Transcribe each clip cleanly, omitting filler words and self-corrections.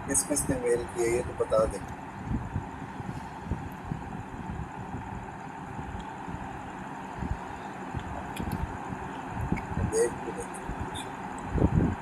किस किस ने मेल किया ये तो बता दें। देख भी लेते हैं। अच्छा, एक मिनट।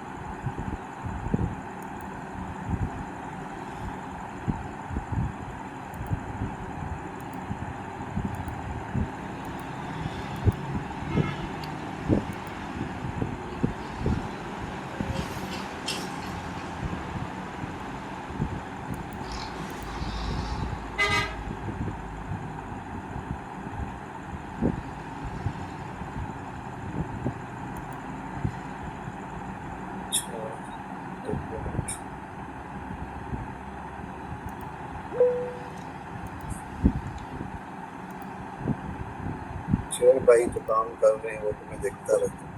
चल भाई तो काम कर रहे हैं, वो तो मैं देखता रहता हूँ।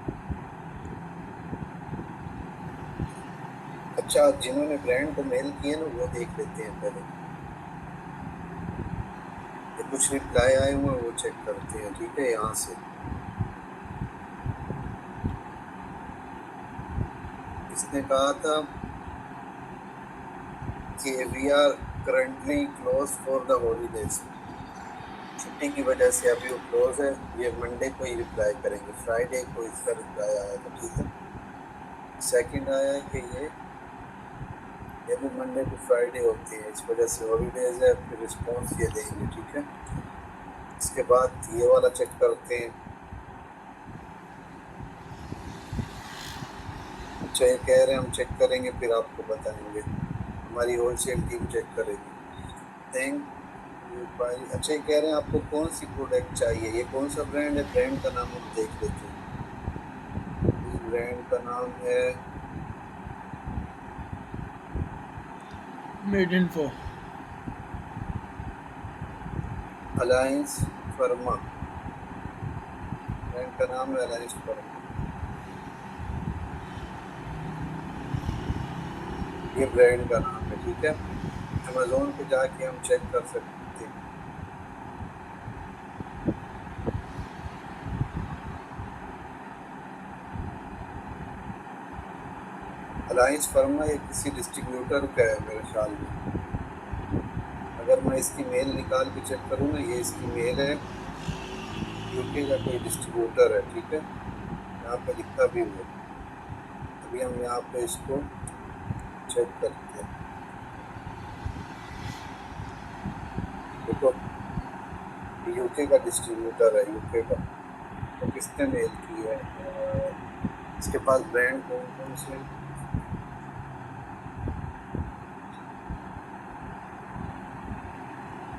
अच्छा, जिन्होंने ब्रांड को मेल किए ना वो देख लेते हैं पहले। ये कुछ रिप्लाई आए हुए हैं वो चेक करते हैं, ठीक है। यहाँ से इसने कहा था कि we are currently close for the holidays. छुट्टी की वजह से अभी वो क्लोज है। ये मंडे को ही रिप्लाई करेंगे, फ्राइडे को इसका रिप्लाई आया था, ठीक है। सेकंड आया है कि ये भी मंडे टू फ्राइडे होती है, इस वजह से हॉलीडेज है, फिर रिस्पॉन्स ये देंगे, ठीक है। इसके बाद ये वाला चेक करते हैं। अच्छा, ये कह रहे हैं हम चेक करेंगे फिर आपको बताएंगे, हमारी होलसेल टीम चेक करेगी। थैंक यू भाई। अच्छा, ये कह रहे हैं आपको कौन सी प्रोडक्ट चाहिए, ये कौन सा ब्रांड है, ब्रांड का नाम हम देख लेते हैं। इस ब्रांड का नाम है मेड इन्फो। अलायंस फर्मा। ब्रांड का नाम है अलायंस फर्मा। ये ब्रांड का नाम है, ठीक है। अमेजोन पे जाके हम चेक कर सकते हैं। अलायंस फर्मा ये किसी डिस्ट्रीब्यूटर का है मेरे ख्याल में। अगर मैं इसकी मेल निकाल के चेक करूँ ना, ये इसकी मेल है, यूके का कोई डिस्ट्रीब्यूटर है, ठीक है। यहाँ पे लिखा भी हुआ है। अभी हम यहाँ पे इसको चेक करते हैं। देखो, यूके का डिस्ट्रीब्यूटर है, यूके का। तो किसने मेल की है, इसके पास ब्रांड कौन कौन से हैं?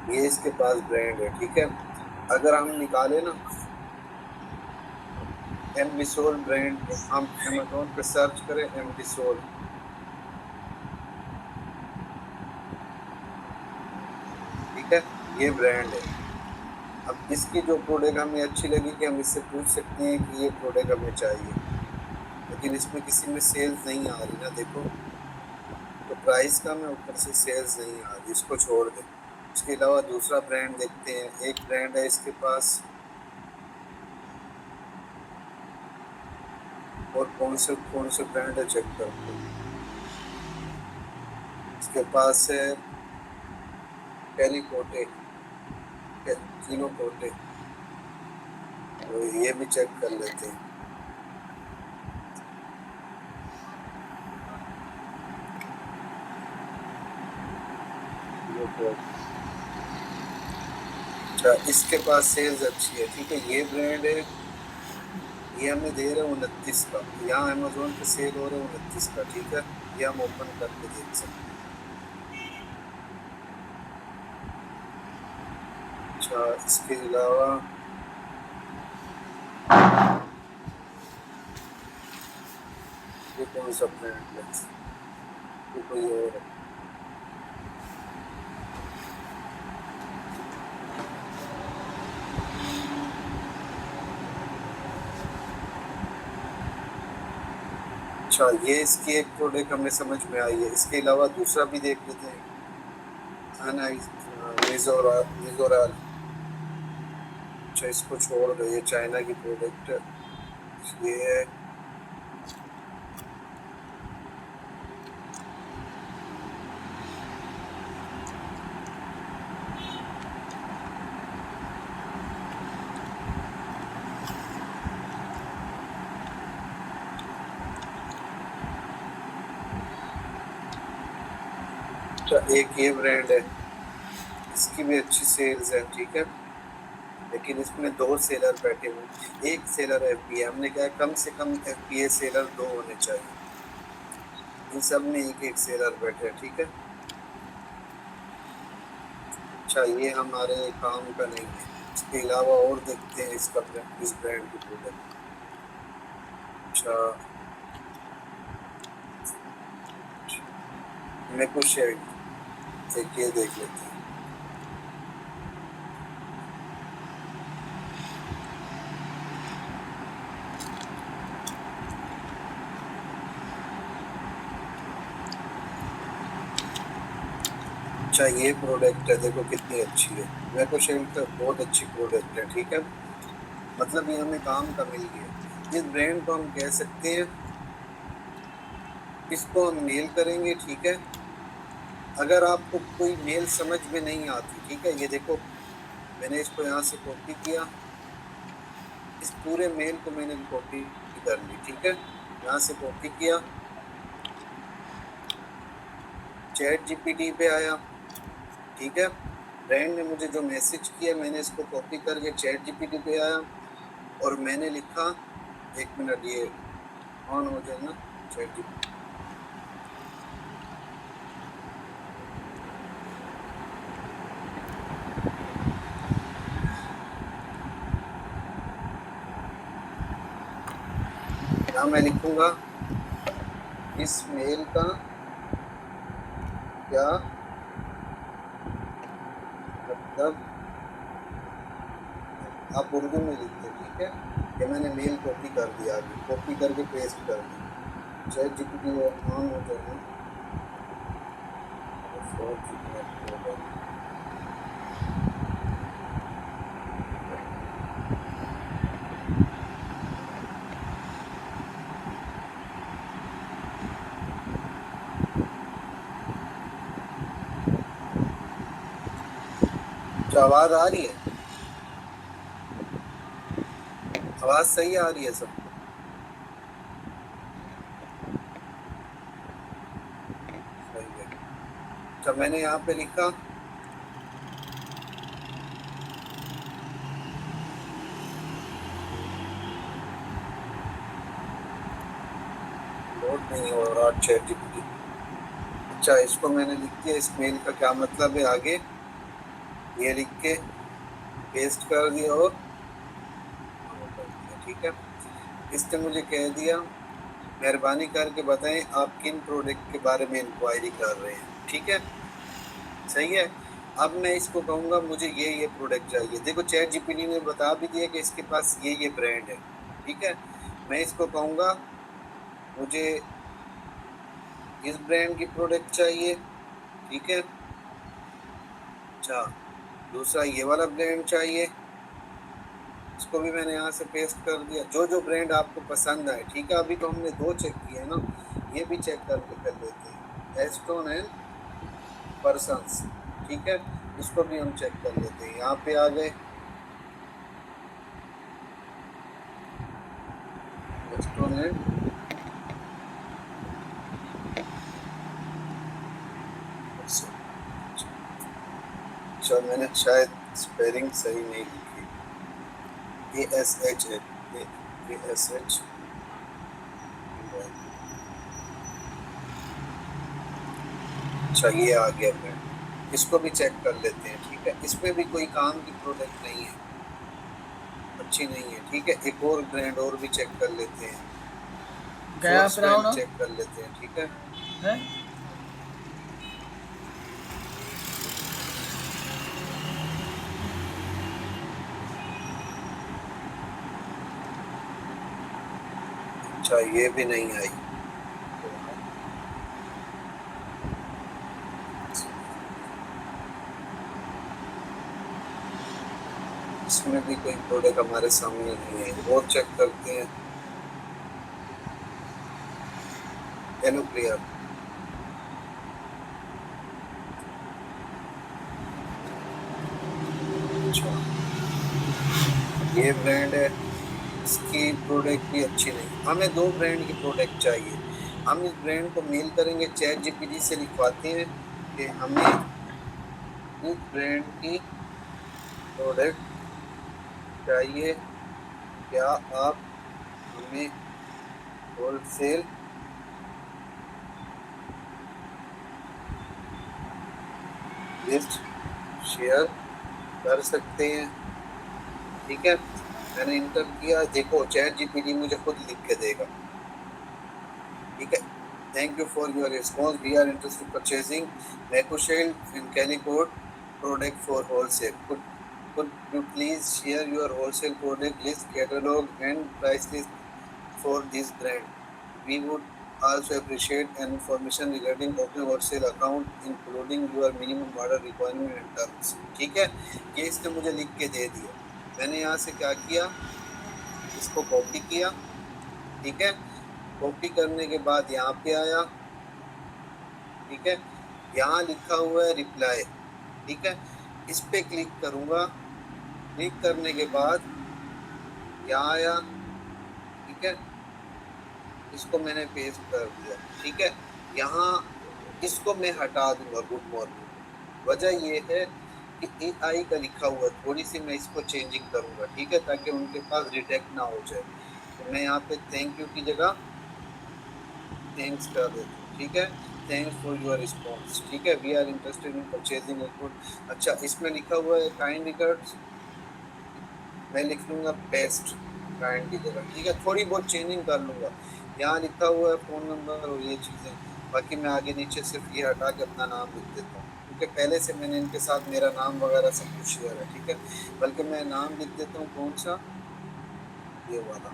ये इसके पास ब्रांड है, ठीक है। अगर हम निकाले ना एमबिसोल ब्रांड, हम अमेजोन पे सर्च करें एमबिसोल, ठीक है। ये ब्रांड है। अब इसकी जो प्रोडक्ट हमें अच्छी लगी कि हम इससे पूछ सकते हैं कि ये प्रोडक्ट हमें चाहिए, लेकिन इसमें किसी में सेल्स नहीं आ रही ना, देखो। तो प्राइस कम है, ऊपर से सेल्स नहीं आ रही, इसको छोड़ दें। इसके अलावा दूसरा ब्रांड देखते हैं। एक ब्रांड है इसके पास, और कौन से ब्रांड है चेक करते हैं। इसके पास है टेलीकोटे, तीनों कोटे, तो ये भी चेक कर लेते हैं। अच्छा, इसके पास सेल्स अच्छी है, ठीक है। ये ब्रांड है, ये हमें दे रहे हैं 29 का, यहाँ अमेजोन पे सेल हो रहे हैं 29 का, ठीक है। ये हम ओपन करके देख सकते हैं। अच्छा, इसके अलावा ये कौन सा ब्रांड है, ये कोई और है। अच्छा, ये इसकी एक प्रोडक्ट हमें समझ में आई है। इसके अलावा दूसरा भी देख लेते हैं। मिजोरल। अच्छा, इसको छोड़ दो, ये चाइना की प्रोडक्ट है। ये तो एक ये ब्रांड है, इसकी भी अच्छी सेल्स है, ठीक है, लेकिन इसमें दो सेलर बैठे हुए, एक सेलर एफबीए। हमने कहा कम से कम एफबीए सेलर दो होने चाहिए, इन सब में एक एक सेलर बैठे हैं, ठीक है। अच्छा, ये हमारे काम का नहीं है, इसके अलावा और देखते हैं इसका इस ब्रांड की प्रोडक्ट। अच्छा, मैं कुछ एक ये देख लेते हैं। अच्छा, ये प्रोडक्ट है, देखो कितनी अच्छी है, मैको शेल्टर बहुत अच्छी प्रोडक्ट है, ठीक है, मतलब ये हमें काम का मिल गया। इस ब्रांड को हम कह सकते हैं, इसको हम मेल करेंगे, ठीक है। अगर आपको कोई मेल समझ में नहीं आती, ठीक है, ये देखो मैंने इसको यहाँ से कॉपी किया, इस पूरे मेल को मैंने कॉपी कर ली, ठीक है, यहाँ से कॉपी किया, चैट जीपीटी पे आया, ठीक है, ब्रांड ने मुझे जो मैसेज किया मैंने इसको कॉपी करके चैट जीपीटी पे आया और मैंने लिखा, एक मिनट ये ऑन हो जाए ना चैट जीपीटी। यहाँ मैं लिखूंगा इस मेल का क्या मतलब, आप उर्दू में लिखते, ठीक है, ये मैंने मेल कॉपी कर दिया, अभी कॉपी करके पेस्ट कर दी, चैट जीपीटी ऑन हो जाए। तो आवाज आ रही है, आवाज सही आ रही है सबको? सही है। तो मैंने यहाँ पे लिखा लोड नहीं हो रहा चैट जीपीटी। अच्छा, इसको मैंने लिख दिया, इस मेल का क्या मतलब है आगे ये लिख के पेस्ट कर दिया और ठीक है। इसने मुझे कह दिया मेहरबानी करके बताएं आप किन प्रोडक्ट के बारे में इंक्वायरी कर रहे हैं, ठीक है, सही है। अब मैं इसको कहूँगा मुझे ये प्रोडक्ट चाहिए, देखो चैट जीपीटी ने बता भी दिया कि इसके पास ये ब्रांड है, ठीक है। मैं इसको कहूँगा मुझे इस ब्रांड की प्रोडक्ट चाहिए, ठीक है। अच्छा, दूसरा ये वाला ब्रांड चाहिए, इसको भी मैंने यहाँ से पेस्ट कर दिया, जो ब्रांड आपको पसंद आए, ठीक है। अभी तो हमने दो चेक किए ना, ये भी चेक करके कर लेते हैं, एस्टोन एंड पर्सन्स, ठीक है, इसको भी हम चेक कर लेते हैं। यहाँ पे आ गए एस्टोन एंड, अच्छा मैंने शायद स्पेलिंग सही नहीं लिखी, ASH है, ASH। अच्छा, ये आ गया ब्रांड, इसको भी चेक कर लेते हैं, ठीक है। इसमें भी कोई काम की प्रोडक्ट नहीं है, अच्छी नहीं है, ठीक है। एक और ब्रांड और भी चेक कर लेते हैं, गया चेक कर लेते हैं, ठीक है। अच्छा, ये भी नहीं आई, इसमें भी कोई प्रोडक्ट हमारे सामने नहीं है, और चेक करते हैं। हेलो क्लियर, अच्छा ये ब्रांड है, इसकी प्रोडक्ट भी अच्छी नहीं, हमें दो ब्रांड की प्रोडक्ट चाहिए। हम इस ब्रांड को मेल करेंगे, चैट जीपीटी से लिखवाते हैं, कि हमें इस ब्रांड की प्रोडक्ट चाहिए, क्या आप हमें होलसेल लिस्ट शेयर कर सकते हैं? ठीक है, मैंने इंटर किया। देखो चैट जीपीटी मुझे खुद लिख के देगा। ठीक है, thank you for your response, we are interested purchasing मैकोशेल एंड कैलिकोट product for wholesale, could you please share your wholesale product list, catalog and price list for this brand? We would also appreciate an information regarding open wholesale account including your minimum order requirement and terms। ठीक है, ये इसने मुझे लिख के दे दिया। मैंने यहाँ से क्या किया, इसको कॉपी किया। ठीक है, कॉपी करने के बाद यहाँ पे आया। ठीक है, यहाँ लिखा हुआ है रिप्लाई। ठीक है, इस पे क्लिक करूँगा। क्लिक करने के बाद यहाँ आया। ठीक है, इसको मैंने पेस्ट कर दिया। ठीक है, यहाँ इसको मैं हटा दूंगा गुड मॉर्निंग। वजह ये है कि AI का लिखा हुआ, थोड़ी सी मैं इसको चेंजिंग करूंगा। ठीक है, ताकि उनके पास रिटेक्ट ना हो जाए। तो मैं यहाँ पे थैंक यू की जगह थैंक्स कर देता हूँ। ठीक है, थैंक्स फॉर योर रिस्पॉन्स। ठीक है, we are interested in purchasing good. अच्छा, इसमें लिखा हुआ है काइंड रिगार्ड्स, मैं लिख लूँगा बेस्ट काइंड की जगह। ठीक है, थोड़ी बहुत चेंजिंग कर लूँगा। यहाँ लिखा हुआ है फ़ोन नंबर और ये चीज़ें। बाकी मैं आगे नीचे सिर्फ ये हटा के अपना नाम लिख देता हूँ, क्योंकि पहले से मैंने इनके साथ मेरा नाम वगैरह सब कुछ शेयर है। ठीक है, बल्कि मैं नाम लिख देता हूँ कौन सा, ये वाला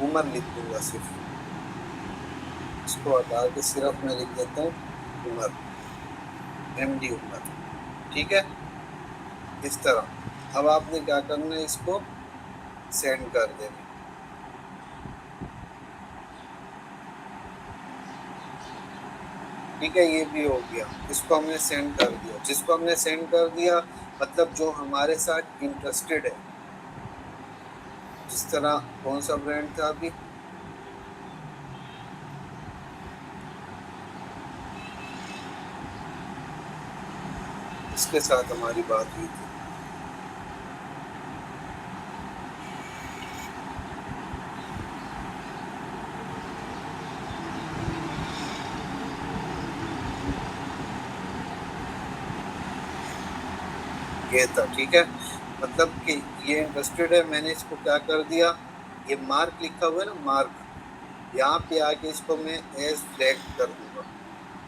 उमर लिख दूँगा सिर्फ। इसको हटा के सिर्फ मैं लिख देता हूँ उमर, MD उमर। ठीक है, इस तरह। अब आपने क्या करना है, इसको सेंड कर देना। ठीक है, ये भी हो गया। इसको हमने सेंड कर दिया। जिसको हमने सेंड कर दिया मतलब जो हमारे साथ इंटरेस्टेड है। जिस तरह कौन सा ब्रांड था अभी, इसके साथ हमारी बात हुई थी। ये था। ठीक है, मतलब कि ये इंटरेस्टेड है। मैंने इसको क्या कर दिया, ये मार्क लिखा हुआ है ना, मार्क, यहाँ पे आके इसको मैं एज फ्लैग कर दूंगा,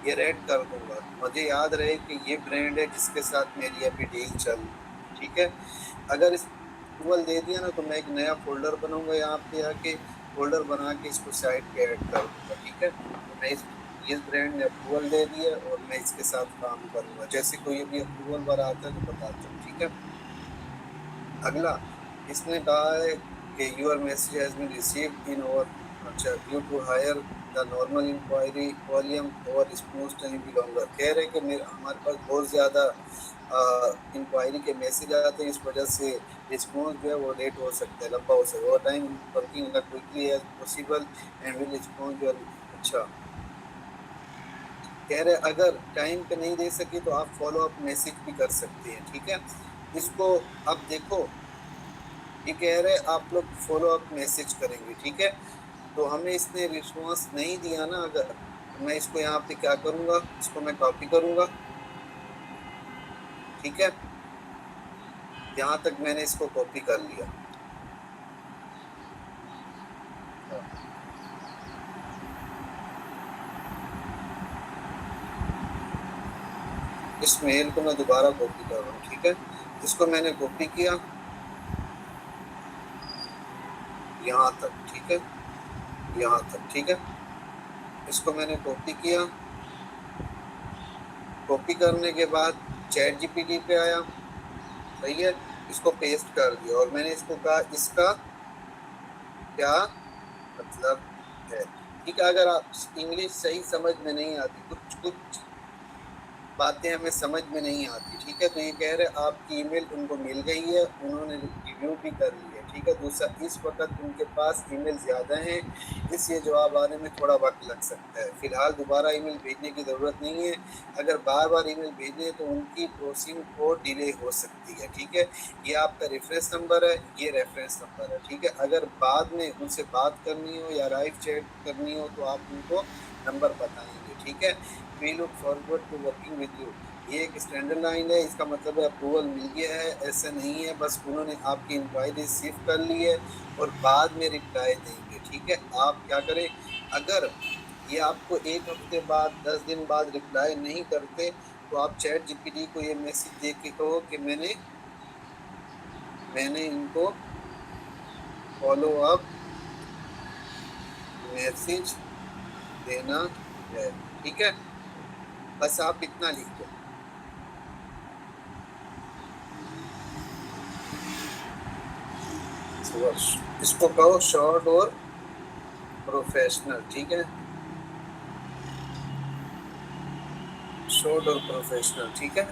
ये रेड कर दूंगा। मुझे याद रहे कि ये ब्रांड है जिसके साथ मेरी अभी डील चल रही। ठीक है, अगर इस अप्रूवल दे दिया ना तो मैं एक नया फोल्डर बनाऊंगा। यहाँ पे आके फोल्डर बना के इसको साइड पे ऐड कर दूंगा। ठीक है, तो मैं इस ब्रांड ने अप्रूवल दे दिया और मैं इसके साथ काम करूंगा। जैसे कोई भी अप्रूवल वाला आता है तो बताता हूँ। ठीक है, अगला इसने कहा है कि your message has been received in over, अच्छा, due to higher the normal inquiry volume और रिस्पॉन्स टाइम भी लॉन्गर। कह रहे हैं कि हमारे पास बहुत ज़्यादा इंक्वायरी के मैसेज आते हैं, इस वजह से रिस्पॉन्स जो है वो लेट हो सकता है, लंबा हो सकता है। और time working quickly as possible and will response जो, अच्छा, कह रहे अगर टाइम पे नहीं दे सके तो आप फॉलो अप मैसेज भी कर सकते हैं। ठीक है, इसको अब देखो, ये कह रहे आप लोग फॉलो अप मैसेज करेंगे। ठीक है, तो हमें इसने रिस्पॉन्स नहीं दिया ना, अगर तो मैं इसको यहाँ पे क्या करूँगा, इसको मैं कॉपी करूँगा। ठीक है, यहाँ तक मैंने इसको कॉपी कर लिया। इस मेल को मैं दोबारा कॉपी कर रहा हूँ। ठीक है, इसको मैंने कॉपी किया यहाँ तक। ठीक है, यहाँ तक। ठीक है, इसको मैंने कॉपी किया। कॉपी करने के बाद चैट जीपीटी पे आया, सही है, इसको पेस्ट कर दिया और मैंने इसको कहा इसका क्या मतलब है। ठीक है, अगर आप इंग्लिश सही समझ में नहीं आती, कुछ बातें हमें समझ में नहीं आती। ठीक है, तो ये कह रहे आपकी ईमेल उनको मिल गई है, उन्होंने रिव्यू भी कर ली है। ठीक है। दूसरा, इस वक्त उनके पास ईमेल ज़्यादा हैं, इसलिए जवाब आने में थोड़ा वक्त लग सकता है। फ़िलहाल दोबारा ईमेल भेजने की ज़रूरत नहीं है। अगर बार बार ईमेल भेजें तो उनकी प्रोसेसिंग को डिले हो सकती है, ठीक है। ये आपका रेफरेंस नंबर है, ये रेफरेंस नंबर है, ठीक है। अगर बाद में उनसे बात करनी हो या लाइव चैट करनी हो तो आप उनको नंबर बताएंगे, ठीक है। We look forward to working with you, ये एक स्टैंडर्ड लाइन है, इसका मतलब है अप्रूवल मिल गया है, ऐसा नहीं है बस उन्होंने आपकी इंक्वायरी रिसीव कर ली है और बाद में रिप्लाई देंगे, ठीक है। आप क्या करें, अगर ये आपको 1 हफ्ते बाद 10 दिन बाद रिप्लाई नहीं करते तो आप चैट जीपीटी को ये मैसेज दे के कहो कि मैंने इनको फॉलो अप मैसेज देना है, ठीक है। बस आप इतना लिख दो। इसको कहो शॉर्ट और प्रोफेशनल, ठीक है। शॉर्ट और प्रोफेशनल, ठीक है।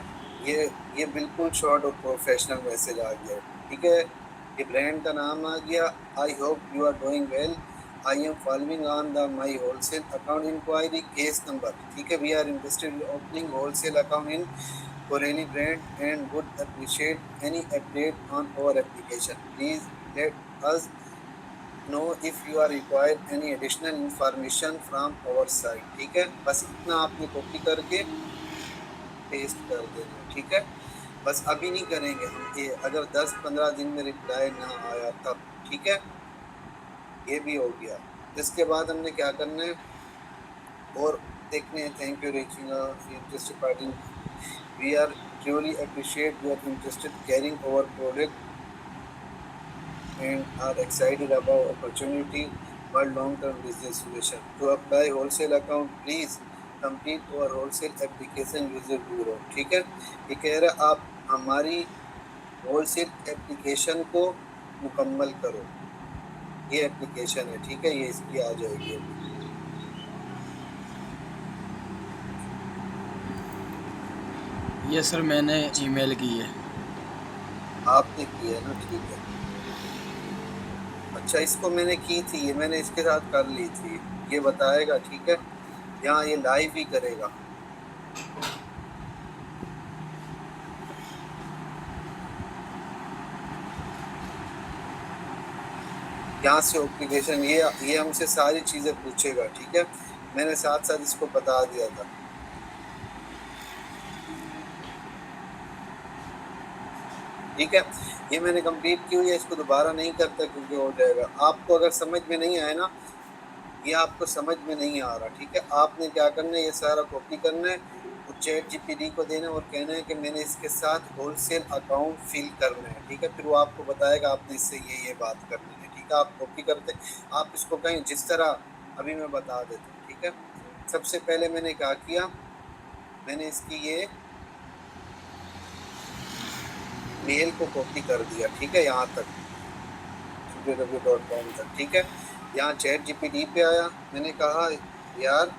ये बिल्कुल शॉर्ट और प्रोफेशनल मैसेज आ गया, ठीक है। ये ब्रांड का नाम आ गया। I hope you are doing well, I am following on the my wholesale account inquiry, case number, ठीक है। We are interested in opening wholesale account in Corelli brand and would appreciate any update on our application. Please let us know if you are required any additional information from our side, ठीक है। बस इतना आपने copy करके paste कर देना, ठीक है। बस अभी नहीं करेंगे हम ये, अगर 10-15 दिन में रिप्लाई ना आया तब, ठीक है। ये भी हो गया। इसके बाद हमने क्या करना है और देखने हैं। Thank you reaching interested party, we are truly appreciate your interest in carrying our product and are excited about opportunity for long-term business solution. To apply wholesale account, please complete our wholesale application user bureau, ठीक है। ये कह रहा है आप हमारी wholesale application को मुकम्मल करो। ये एप्लीकेशन है, ठीक है, ये इसकी आ जाएगी अभी। ये सर मैंने ईमेल की है। आपने की है ना, ठीक है। अच्छा, इसको मैंने की थी, ये मैंने इसके साथ कर ली थी, ये बताएगा, ठीक है। यहाँ ये लाइव ही करेगा। यहाँ से एप्लीकेशन ये हमसे सारी चीज़ें पूछेगा, ठीक है। मैंने साथ साथ इसको बता दिया था। ठीक है, ये मैंने कंप्लीट की हुई है, इसको दोबारा नहीं करता क्योंकि हो जाएगा। आपको अगर समझ में नहीं आए ना, ये आपको समझ में नहीं आ रहा, ठीक है, आपने क्या करना है, ये सारा कॉपी करना है, चैट जीपीटी को देना और कहना है कि मैंने इसके साथ होलसेल अकाउंट फिल करना है, ठीक है। फिर वो आपको बताएगा आपने इससे ये बात करनी है, ठीक है। आप कॉपी करते, आप इसको कहीं जिस तरह अभी मैं बता देता हूँ, ठीक है। सबसे पहले मैंने क्या किया, मैंने इसकी ये मेल को कॉपी कर दिया, ठीक है, यहाँ तक www.com तक, ठीक है। यहाँ चैट जीपीटी पे आया, मैंने कहा यार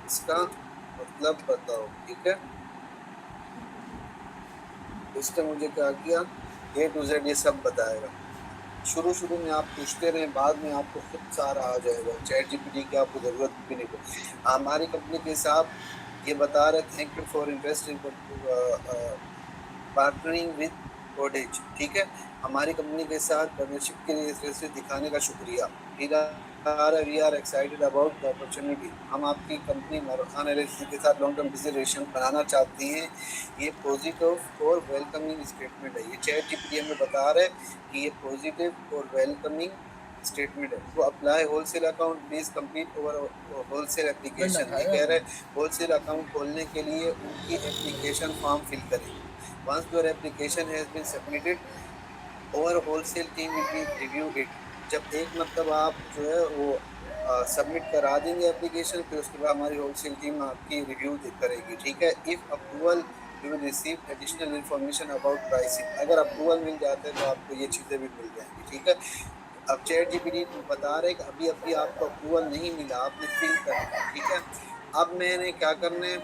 इसका मतलब बताओ, ठीक है। इसने मुझे क्या किया, A to Z ये सब बताएगा। शुरू में आप पूछते रहें, बाद में आपको खुद सारा आ जाएगा। चैट जीपीटी की आपको ज़रूरत भी नहीं पड़ती। हमारी कंपनी के साथ ये बता रहे, thank you for interest in partnering with कोडेज, ठीक है। हमारी कंपनी के साथ पार्टनरशिप के लिए दिखाने का शुक्रिया। We are excited about the opportunity, हम आपकी कंपनी मरखान एलएलसी के साथ लॉन्ग टर्म बिजनेस रिलेशन बनाना चाहते हैं। ये पॉजिटिव और वेलकमिंग स्टेटमेंट है। ये चैट जीपीटी हमें बता रहा है कि ये पॉजिटिव और वेलकमिंग स्टेटमेंट है। वो apply wholesale account, please complete over wholesale application. ये कह रहा है होलसेल अकाउंट खोलने के लिए उनकी एप्लीकेशन फॉर्म फिल करें। Once your application has been submitted our wholesale team will be review it. जब एक मतलब आप जो है वो सबमिट करा देंगे एप्लीकेशन, फिर उसके बाद हमारी होलसेल टीम आपकी रिव्यू करेगी, ठीक है। If approval you will receive additional information about pricing, अगर अप्रूवल मिल जाता है तो आपको ये चीज़ें भी मिल जाएंगी, ठीक है। अब चैट जीपीटी बता रहे कि अभी आपको अप्रूवल नहीं मिला, आपने फिल करना है, ठीक है। अब मैंने क्या करना है,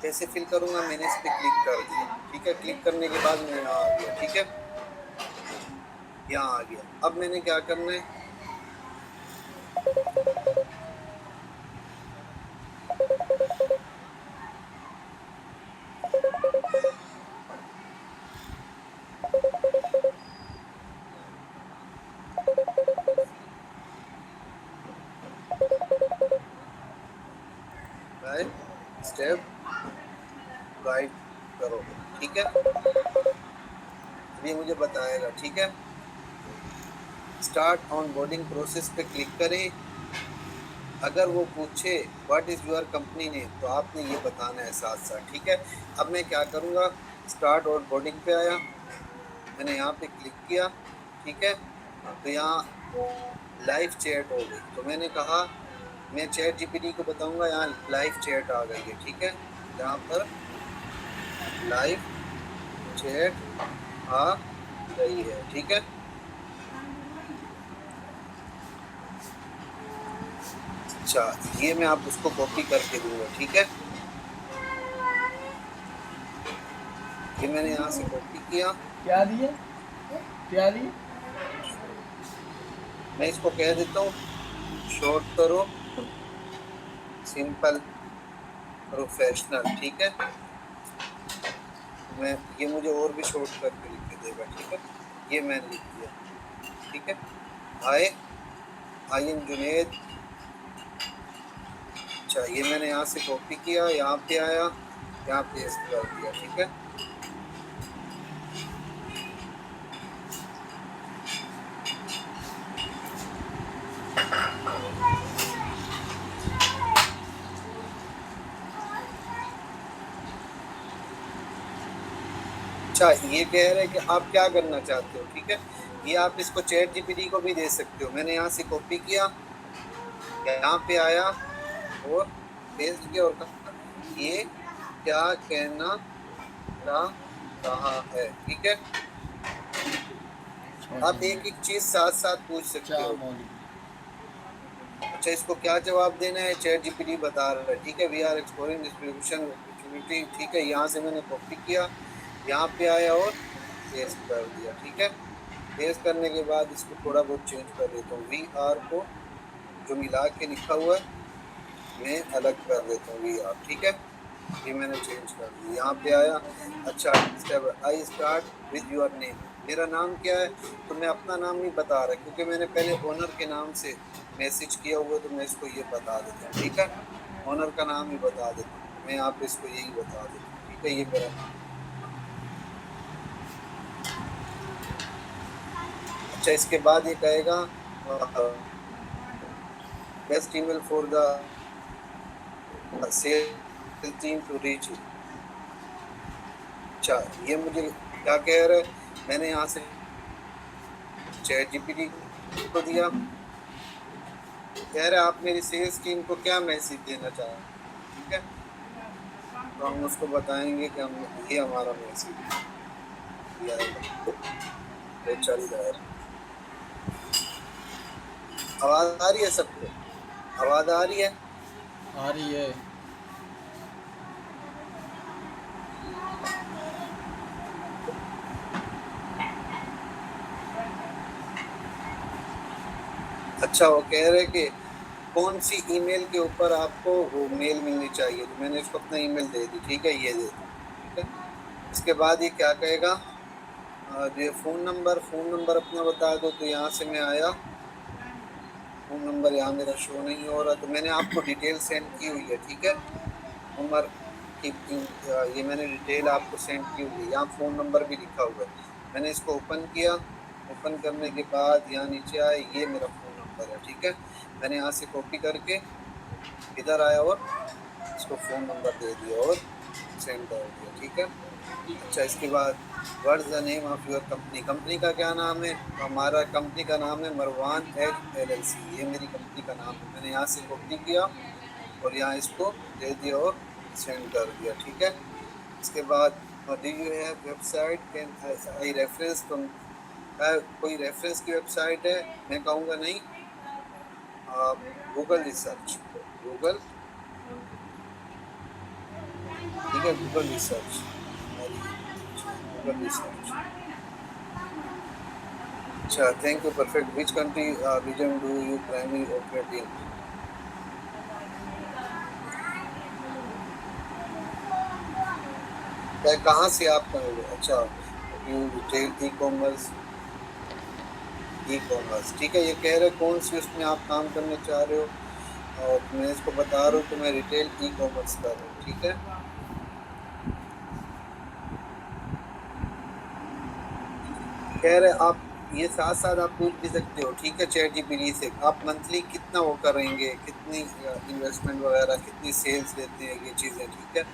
कैसे फिल करूँगा, मैंने इस पर क्लिक कर दिया, ठीक है। क्लिक करने के बाद मैं यहाँ आ गया, ठीक है। यहाँ आ गया। अब मैंने क्या करना है, स्टेप राइट करोगे, ठीक है। ये मुझे बताएगा, ठीक है। स्टार्ट ऑन बोर्डिंग प्रोसेस पे क्लिक करें। अगर वो पूछे what is your company name, तो आपने ये बताना है साथ साथ, ठीक है। अब मैं क्या करूँगा, स्टार्ट ऑन बोर्डिंग पे आया, मैंने यहाँ पे क्लिक किया, ठीक है। तो यहाँ लाइव चैट हो गई, तो मैंने कहा मैं चैट जीपीटी को बताऊंगा, यहाँ लाइव चैट आ गई है, ठीक है। यहाँ पर लाइव चैट आ गई है, ठीक है। अच्छा, ये मैं आप उसको कॉपी करके दूंगा, ठीक है। ये मैंने यहाँ से कॉपी किया, क्या दिए, क्या दिए? मैं इसको कह देता हूँ शॉर्ट करो सिंपल प्रोफेशनल, ठीक है। मैं ये मुझे और भी शॉर्ट करके लिख के देगा, ठीक है। ये मैंने लिख दिया, ठीक है। हाय आई एम जुनेद। अच्छा, ये मैंने यहाँ से कॉपी किया, यहाँ पे आया, यहाँ पेस्ट कर दिया, ठीक है। अच्छा, ये कह रहे हैं कि आप क्या करना चाहते हो, ठीक है। ये आप इसको चैट जीपीटी को भी दे सकते हो। मैंने यहाँ से कॉपी किया, यहाँ पे आया और पेस्ट किया और कहा ये क्या कहना चाह रहा है, ठीक है। आप एक एक चीज साथ साथ पूछ सकते हो। अच्छा, इसको क्या जवाब देना है, चैट जीपीटी बता रहा है, ठीक है। We are exploring distribution opportunity, ठीक है। यहाँ से मैंने कॉपी किया, यहाँ पे आया और पेस्ट कर दिया, ठीक है। पेस्ट करने के बाद इसको थोड़ा बहुत चेंज कर देता हूँ। वी आर को जो मिला के लिखा हुआ है मैं अलग कर देता हूँ, वी आर, ठीक है। ये मैंने चेंज कर दिया, यहाँ पे आया। अच्छा, step I start with your name. मेरा नाम क्या है, तो मैं अपना नाम नहीं बता रहा क्योंकि मैंने पहले ओनर के नाम से मैसेज किया हुआ, तो मैं इसको ये बता देता हूँ, ठीक है। ओनर का नाम ही बता देता हूँ मैं, आप इसको यही बता देता हूँ, ठीक है। ये मेरा नाम। अच्छा, इसके बाद ये कहेगा best email for the sales team to reach you. अच्छा, ये मुझे क्या कह रहा है, मैंने यहाँ से चैट जीपीटी को दिया, कह रहा है आप मेरी सेल्स टीम को क्या मैसेज देना चाह रहे हैं, ठीक है। तो हम उसको बताएंगे कि हम ये हमारा मैसेज दिया है, ये चल रहा है। आवाज़ आ रही है सबको, आवाज़ आ रही है। आ रही है। अच्छा, वो कह रहे कि कौन सी ईमेल के ऊपर आपको वो मेल मिलनी चाहिए, तो मैंने इसको अपना ईमेल दे दी, ठीक है। ये दे दी, ठीक है। इसके बाद ये क्या कहेगा, ये फ़ोन नंबर अपना बता दो। तो यहाँ से मैं आया, फ़ोन नंबर यहाँ मेरा शो नहीं हो रहा, तो मैंने आपको डिटेल सेंड की हुई है, ठीक है। उमर की ये मैंने डिटेल आपको सेंड की हुई है, यहाँ फ़ोन नंबर भी लिखा हुआ है। मैंने इसको ओपन किया, ओपन करने के बाद यहाँ नीचे आया, ये मेरा फ़ोन नंबर है, ठीक है। मैंने यहाँ से कॉपी करके इधर आया और इसको फ़ोन नंबर दे दिया और सेंड कर दिया, ठीक है। अच्छा, इसके बाद what is the name of your company. Company का क्या नाम है, हमारा कंपनी का नाम है मरवान एज LLC, ये मेरी कंपनी का नाम है। मैंने यहाँ से कॉपी किया और यहाँ इसको दे दिया और सेंड कर दिया, ठीक है। इसके बाद do you have website, can I reference, तुम कोई रेफरेंस की वेबसाइट है, मैं कहूँगा नहीं, गूगल रिसर्च, गूगल, ठीक है। गूगल रिसर्च, गूगल रिसर्च, अच्छा, thank you, perfect. Which country reason do you primary operate in? क्या, कहाँ से आप करोगे? अच्छा, you retail e commerce, e commerce, ठीक है। ये कह रहे कौन सी उसमें आप काम करना चाह रहे हो, और मैं इसको बता रहा हूँ कि मैं रिटेल ई कॉमर्स कर रहा हूँ, ठीक है। कह रहे आप ये साथ साथ आप पूछ भी सकते हो, ठीक है, चैट जीपीटी से आप मंथली कितना वो करेंगे, कितनी इन्वेस्टमेंट वगैरह, कितनी सेल्स देते हैं, ये चीजें, ठीक है।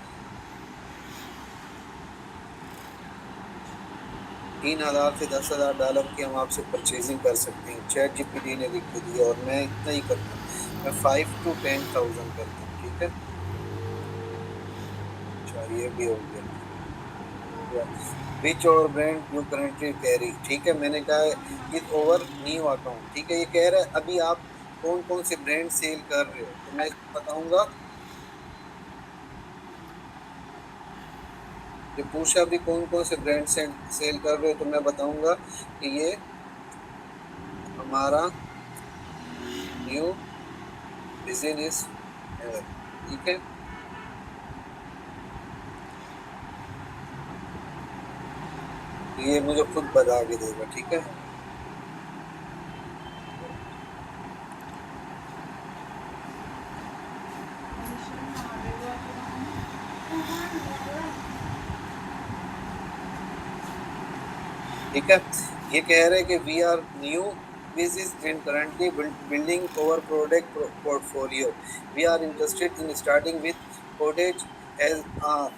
3,000 से 10,000 डॉलर की हम आपसे परचेजिंग कर सकते हैं, चैट जीपीटी ने लिख के दिया, और मैं इतना ही करता हूँ, मैं 5 to 10,000 करता हूँ, ठीक है। अच्छा, ये भी हो गया। विच और ब्रांड यू करेंटली कैरी, ठीक है, मैंने कहा इज ओवर न्यू अकाउंट, ठीक है। ये कह रहा है अभी आप कौन कौन से ब्रांड सेल कर रहे हो, तो मैं इसको बताऊंगा। ये पूछा भी कौन कौन से ब्रांड से सेल कर रहे हो, तो मैं बताऊंगा कि ये हमारा न्यू बिजनेस है, ठीक है। ये मुझे खुद बता के देगा, ठीक है। ठीक है। ये कह रहे हैं कि we are new business and currently building our product portfolio. We are interested in starting with cottage as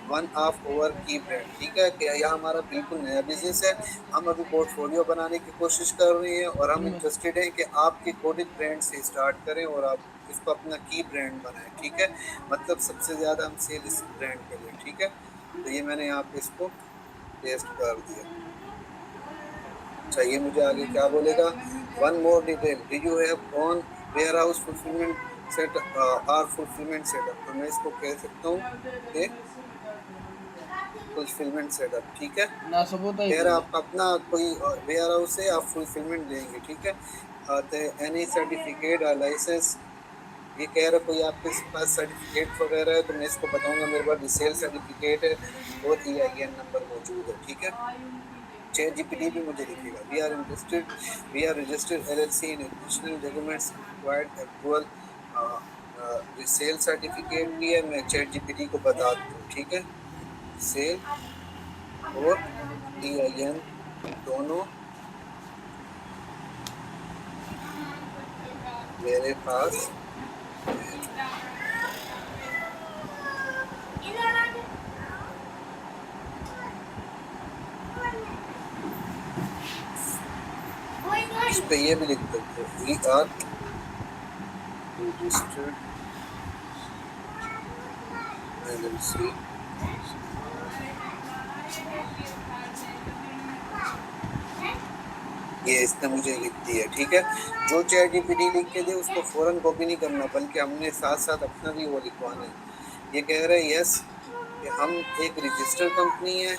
one of our key brand, ठीक है। कि यह हमारा बिल्कुल नया बिजनेस है, हम अभी पोर्टफोलियो बनाने की कोशिश कर रहे हैं, और हम इंटरेस्टेड हैं कि आपके कोटेज ब्रांड से स्टार्ट करें और आप इसको अपना की ब्रांड बनाएं, ठीक है। मतलब सबसे ज्यादा हम सेल इस ब्रांड पे लें, ठीक है। तो ये मैंने यहाँ पे इसको पेस्ट कर दिया। अच्छा, ये मुझे आगे क्या बोलेगा? One more detail, do you have on warehouse fulfilment set or fulfilment setup, तो मैं इसको कह सकता हूँ कि फुलफिलमेंट सेटअप, ठीक है। ना सबूत ही कह रहा बोले। आपका अपना कोई वेयर हाउस है, आप फुलफिलमेंट देंगे, ठीक है। एनी सर्टिफिकेट और लाइसेंस, ये कह रहा कोई आपके पास सर्टिफिकेट वगैरह है, तो मैं इसको बताऊंगा मेरे पास सेल सर्टिफिकेट है और EIN नंबर मौजूद है, ठीक है। चैट जीपीटी भी मुझे लिखेगा, we are interested, we are registered LLC in additional documents required approval, sale certificate भी है, मैं चैट जीपीटी को बता देता हूँ, ठीक है। सेल और EIN दोनों मेरे पास है। इस पे ये भी लिख देते हैं, वी आर रजिस्टर्ड LLC, ये इसने मुझे लिख दिया, ठीक है। जो चैट जीपीटी लिख के दे उसको फौरन कॉपी नहीं करना, बल्कि हमने साथ साथ अपना भी वो लिखवाना है। ये कह रहे हैं यस कि हम एक रजिस्टर्ड कंपनी है,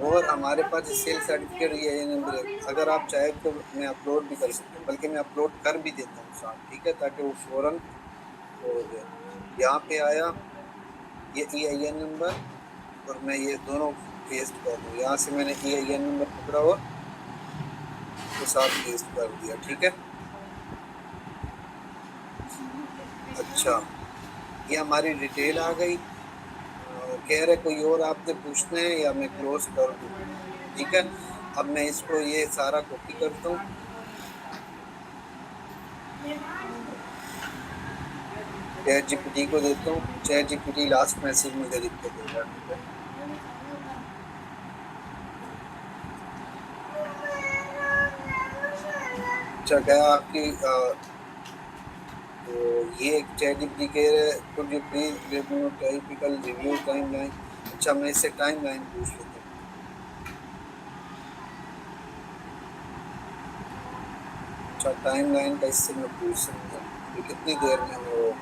और हमारे पास सेल सर्टिफिकेट ये नंबर है, अगर आप चाहे तो मैं अपलोड भी कर सकता हूँ, बल्कि मैं अपलोड कर भी देता हूँ साथ, ठीक है, ताकि वो फौरन हो जाए। यहाँ पे आया ये EIN नंबर, और मैं ये दोनों पेस्ट कर दूँ, यहाँ से मैंने EIN नंबर पकड़ा और तो साथ पेस्ट कर दिया, ठीक है। अच्छा, ये हमारी डिटेल आ गई। कह रहे कोई और आपने पूछना है या मैं क्लोज कर दूँ, ठीक है। अब मैं इसको ये सारा कॉपी करता हूँ, चैट जीपीटी को देता हूँ, चैट जीपीटी लास्ट मैसेज मुझे लिख के देगा, ठीक है। अच्छा, क्या आपकी तो ये चैट जीपीटी कह रहे हैं could you please let me know typical review timeline. अच्छा, मैं इससे टाइमलाइन पूछ लेता हूँ। अच्छा, टाइमलाइन का इससे मैं पूछ सकता हूँ कि कितनी देर में वो,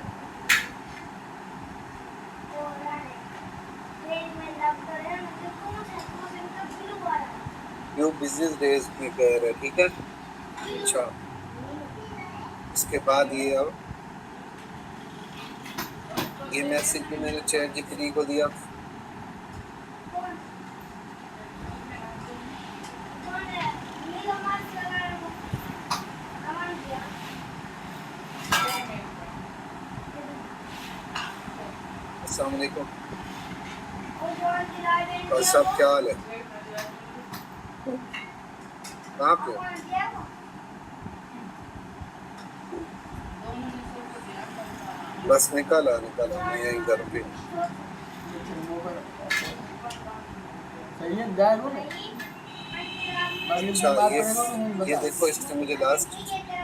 न्यू बिजनेस डेज में कह रहे हैं, ठीक है। अच्छा, इसके बाद ये मैसेज भी मैंने चैट जीपीटी को दिया। अस्सलाम वालेकुम और सब क्या हाल है, कहाँ पे हो? बस निकाला मैं यहीं घर पे। अच्छा, ये देखो, इसने मुझे लास्ट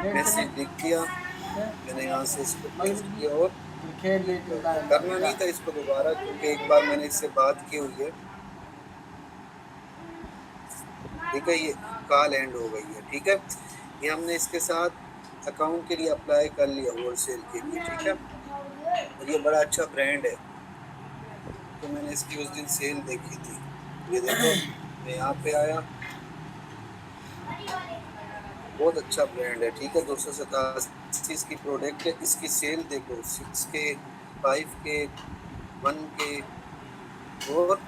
मैसेज लिख दिया, मैंने यहाँ से इसको पेस्ट किया और करना नहीं था इसको दोबारा, क्योंकि एक बार मैंने इससे बात की हुई है, ठीक है। ये कॉल एंड हो गई है, ठीक है। ये हमने इसके साथ अकाउंट के लिए अप्लाई कर लिया होलसेल के लिए, ठीक है। और ये बड़ा अच्छा ब्रांड है, तो मैंने इसकी उस दिन सेल देखी थी। ये देखो, मैं यहाँ पे आया, बहुत अच्छा ब्रांड है, ठीक है। 287 इसकी प्रोडक्ट है, इसकी सेल देखो, 6 के, 5 के, 1 के और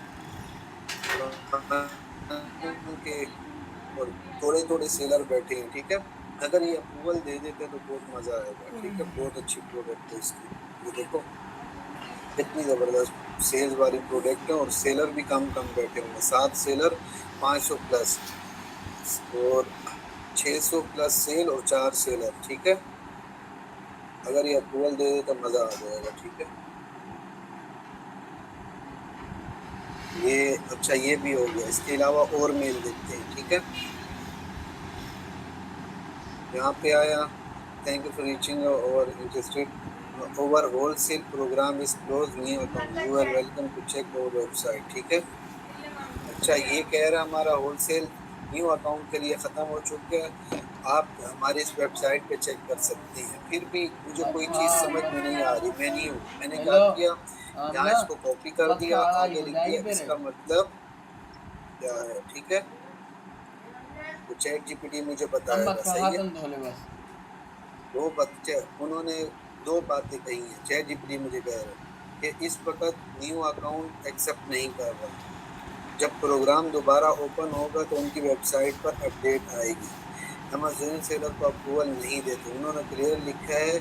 के, और थोड़े थोड़े सेलर बैठे हैं, ठीक है। अगर ये अप्रूवल दे देते तो बहुत मज़ा आएगा, ठीक है। बहुत अच्छी प्रोडक्ट है इसकी, ये देखो इतनी ज़बरदस्त सेल्स वाली प्रोडक्ट है, और सेलर भी कम बैठे होंगे, 7 सेलर, 500 प्लस और 600 प्लस सेल और 4 सेलर, ठीक है। अगर ये अप्रूवल दे दे तो मज़ा आ जाएगा, ठीक है। ये अच्छा, ये भी हो गया। इसके अलावा और मेल देखते हैं, ठीक है। यहाँ पे आया, thank you for reaching over interested over wholesale program is close new account, you are welcome to check over website, ठीक है। अच्छा, ये कह रहा हमारा होलसेल न्यू अकाउंट के लिए ख़त्म हो चुका है, आप हमारी इस वेबसाइट पे चेक कर सकते हैं। फिर भी मुझे कोई चीज़ समझ में नहीं आ रही, मैंने क्या किया, यहाँ इसको कॉपी कर दिया, आगे लिख दिया, इसका मतलब क्या है, ठीक है। तो चैट जीपीटी मुझे बताएगा, सही है। दो बच्चे, उन्होंने 2 बातें कही हैं। चैट जीपीटी मुझे कह रहा है कि इस वक्त न्यू अकाउंट एक्सेप्ट नहीं कर रहा, जब प्रोग्राम दोबारा ओपन होगा तो उनकी वेबसाइट पर अपडेट आएगी। अमेज़न सेलर को अप्रूवल नहीं देते, उन्होंने क्लियर लिखा है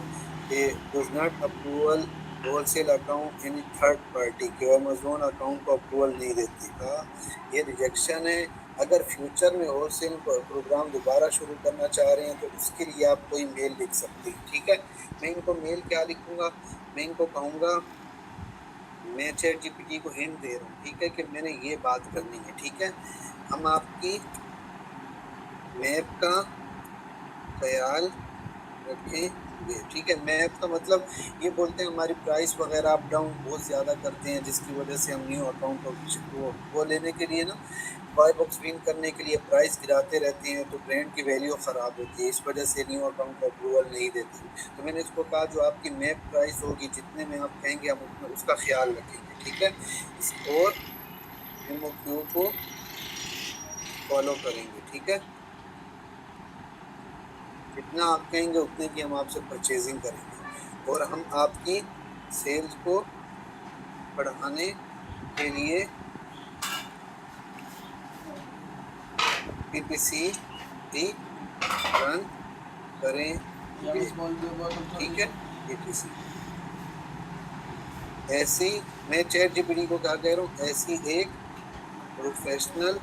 कि does not approval wholesale account any third party के, अमेज़न अकाउंट को अप्रूवल नहीं देती। कहा ये रिजेक्शन है। अगर फ्यूचर में होलसेल प्रोग्राम दोबारा शुरू करना चाह रहे हैं तो उसके लिए आप कोई मेल लिख सकते हैं, ठीक है। मैं इनको मेल क्या लिखूँगा, मैं इनको कहूँगा, मैं चैट जीपीटी को हिंट दे रहा हूँ, ठीक है, कि मैंने ये बात करनी है, ठीक है। हम आपकी मैप का ख्याल रखेंगे, ठीक है। मैप का मतलब ये बोलते हैं हमारी प्राइस वगैरह अप डाउन बहुत ज़्यादा करते हैं, जिसकी वजह से हम न्यू अकाउंट वो लेने के लिए ना, बाय बॉक्स विन करने के लिए प्राइस गिराते रहते हैं, तो ब्रांड की वैल्यू ख़राब होती है, इस वजह से न्यू अकाउंट को अप्रूवल नहीं देती। तो मैंने इसको कहा जो आपकी मैप प्राइस होगी, जितने में आप कहेंगे हम उतना उसका ख्याल रखेंगे, ठीक है। और MOQ को फॉलो करेंगे, ठीक है। जितना आप कहेंगे उतने की हम आपसे परचेजिंग करेंगे, और हम आपकी सेल्स को बढ़ाने के लिए PPC भी रन करेंगे, ठीक है। PPC ऐसी, मैं चैट जीपीटी को क्या कह रहा हूँ, ऐसी एक प्रोफेशनल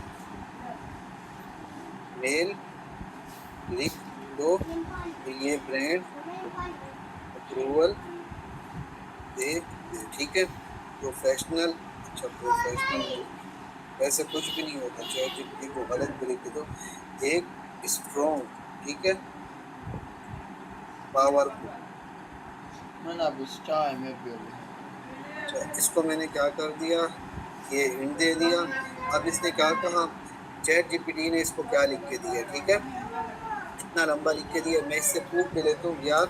मेल लिख दो, ये ब्रांड अप्रूवल दे, ठीक है। प्रोफेशनल, अच्छा प्रोफेशनल, वैसे कुछ भी नहीं होता, चैट जीपीटी को गलत भी लिख दो, एक स्ट्रॉन्ग, ठीक है, पावरफुल। अच्छा, इसको मैंने क्या कर दिया, ये हिंट दे दिया। अब इसने क्या कहा, चैट जीपीटी ने इसको क्या लिख के दिया, ठीक है, इतना लंबा लिख के दिया। मैं इससे पूछ भी लेता हूँ, यार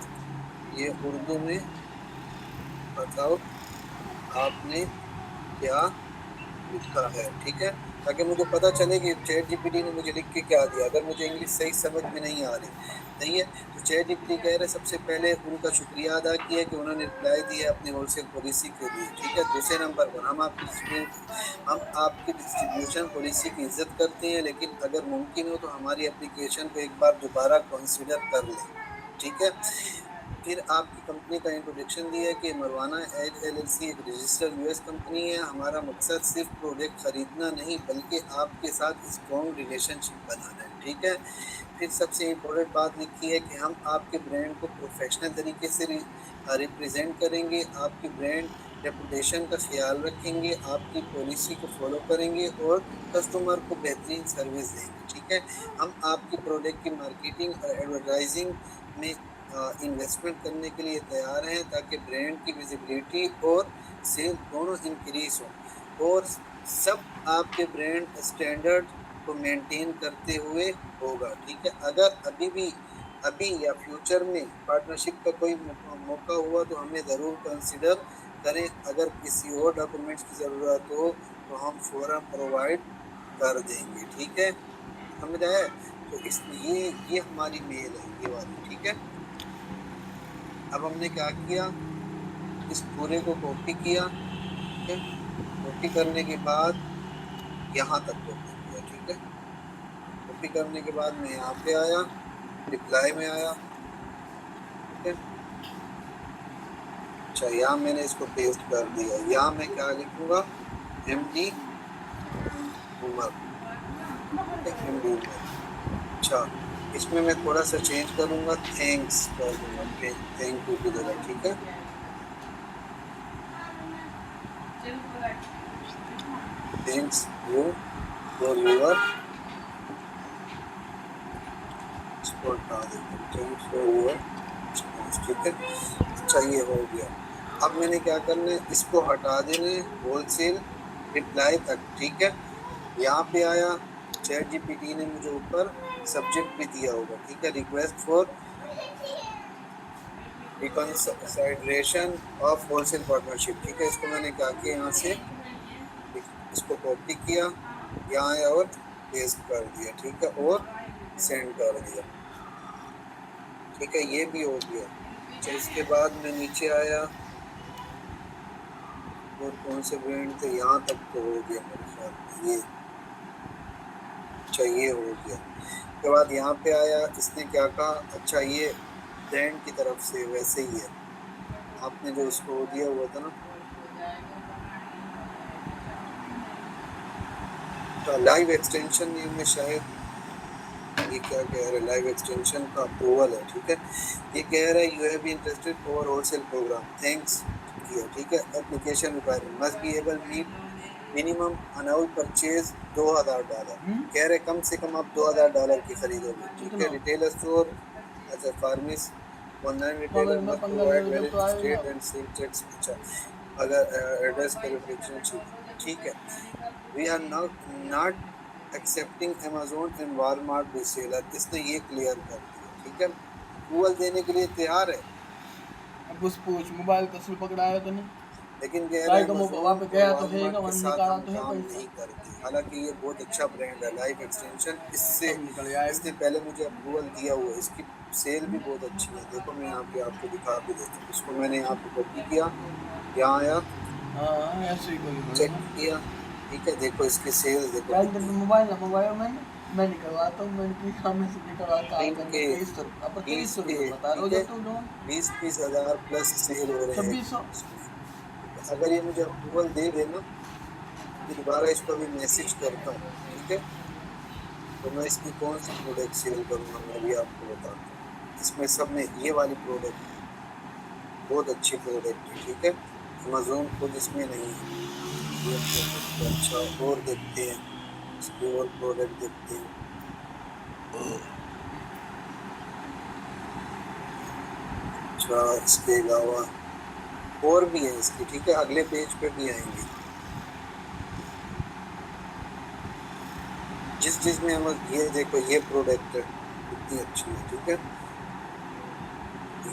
ये उर्दू में बताओ आपने क्या लिखा है, ठीक है, ताकि मुझे पता चले कि चैट जीपीटी ने मुझे लिख के क्या दिया। अगर मुझे इंग्लिश सही समझ में नहीं आ रही नहीं है तो चैट जीपीटी कह रहे सबसे पहले उनका शुक्रिया अदा किया कि उन्होंने रिप्लाई दिया अपनी होलसेल पॉलिसी के लिए, ठीक है। दूसरे नंबर पर हम आपकी डिस्ट्रीब्यूशन पॉलिसी की इज्जत करते हैं, लेकिन अगर मुमकिन हो तो हमारी एप्लीकेशन को एक बार दोबारा कंसिडर कर लें, ठीक है। फिर आपकी कंपनी का इंट्रोडक्शन दिया है कि मरवाना एज एलएलसी एक रजिस्टर्ड यूएस कंपनी है। हमारा मकसद सिर्फ प्रोडक्ट खरीदना नहीं बल्कि आपके साथ स्ट्रॉन्ग रिलेशनशिप बनाना है, ठीक है। फिर सबसे इम्पोर्टेंट बात लिखी है कि हम आपके ब्रांड को प्रोफेशनल तरीके से रिप्रेजेंट करेंगे, आपकी ब्रांड रेपुटेशन का ख्याल रखेंगे, आपकी पॉलिसी को फॉलो करेंगे और कस्टमर को बेहतरीन सर्विस देंगे, ठीक है। हम आपकी प्रोडक्ट की मार्केटिंग और एडवर्टाइजिंग में इन्वेस्टमेंट करने के लिए तैयार हैं ताकि ब्रांड की विजिबिलिटी और सेल दोनों इंक्रीज हो और सब आपके ब्रांड स्टैंडर्ड को मेंटेन करते हुए होगा, ठीक है। अगर अभी या फ्यूचर में पार्टनरशिप का कोई मौका हुआ तो हमें ज़रूर कंसिडर करें। अगर किसी और डॉक्यूमेंट्स की ज़रूरत हो तो हम फ़ौरन प्रोवाइड कर देंगे, ठीक है। समझ आया? तो इस ये हमारी मेल है ये वाली, ठीक है। अब हमने क्या किया, इस पूरे को कॉपी किया, ठीक है। कॉपी करने के बाद यहाँ तक कॉपी किया, ठीक है। कॉपी करने के बाद मैं यहाँ पे आया, रिप्लाई में आया, ठीक है। अच्छा, यहाँ मैंने इसको पेस्ट कर दिया। यहाँ मैं क्या लिखूंगा, MD उमर, MD उमर। अच्छा, इसमें मैं थोड़ा सा चेंज करूंगा, थैंक्स कर दूंगा, थैंक यू की जगह, ठीक है। थैंक्स यू फॉर योर, इसको हटा देंगे, थैंक्स फॉर योर, ठीक है। अच्छा, ये हो गया। अब मैंने क्या करना है, इसको हटा देना है होलसेल रिप्लाई तक, ठीक है। यहाँ पे आया, चैट जीपीटी ने मुझे ऊपर सब्जेक्ट भी दिया होगा, ठीक है, request for reconsideration of wholesale partnership, ठीक है। इसको मैंने क्या किया, यहाँ से इसको कॉपी किया, यहाँ आया और पेस्ट कर दिया, ठीक है, और सेंड कर दिया, ठीक है। ये भी हो गया। अच्छा, इसके बाद मैं नीचे आया और कौन से ब्रांड थे, यहाँ तक तो हो गया मेरे ख्याल में ये। अच्छा, ये हो गया। उसके बाद यहाँ पे आया, इसने क्या कहा, अच्छा ये ब्रांड की तरफ से वैसे ही है, आपने जो इसको दिया हुआ था ना, तो लाइव एक्सटेंशन में शायद ये क्या कह रहा है, लाइव एक्सटेंशन का अप्रूवल है, ठीक है। ये कह रहा है you have been interested for wholesale program, thanks किया, ठीक है। Application requirement must be able meet minimum annual purchase $2000, कह रहे कम से कम आप $2000 की खरीदोगे, ठीक है। रिटेलर स्टोर अच्छा pharmacies online retailer must provide valid state and sale tax, अच्छा अगर एड्रेस वेरिफिकेशन, ठीक है। We are not accepting Amazon and Walmart reseller, इसने ये क्लियर कर दिया, ठीक है। अप्रूवल देने के लिए तैयार है। अब उस पूछ मोबाइल का सुल पकड़ाया तो नहीं, लेकिन कह रहे हैं वहाँ पे गया तो है के साथ निकाला हम तो है काम पैसा, नहीं करते। हालांकि ये बहुत अच्छा ब्रांड है लाइफ एक्सटेंशन, इससे सब निकल जाएगा। इसने पहले मुझे अप्रूवल दिया हुआ है, इसकी सेल भी बहुत अच्छी है। देखो मैं यहाँ पे आपको दिखा भी देता हूँ, इसको मैंने यहाँ पे कॉपी किया, यहाँ आया, हाँ ऐसे ही कोई चेक किया, ठीक है। देखो इसकी सेल्स देखो कितनी है। मोबाइल मैं निकलवाता हूँ, मैंने कि हमें से निकलवाता है इनके 2300 रुपये बता रहे हो ठीक है, जब तुम लोग 20-20 हज़ार प्लस सेल हो रहे हैं 2600। इसमें। अगर ये मुझे अप्रूवल दे देना तो दोबारा इसको भी मैसेज करता हूँ, ठीक है। तो मैं इसकी कौन सी प्रोडक्ट सेल करूँगा मैं भी आपको बताता हूँ। इसमें सब में ये वाली प्रोडक्ट बहुत अच्छी प्रोडक्ट है, ठीक है। अमेजोन खुद इसमें नहीं है ये प्रोडक्ट। अच्छा, और देखते हैं इसकी और प्रोडक्ट देखते हैं। अच्छा, इसके अलावा और भी है इसकी, ठीक है, अगले पेज पे भी आएंगे। जिस में हम ये देखो ये प्रोडक्ट है कितनी अच्छी है, ठीक है।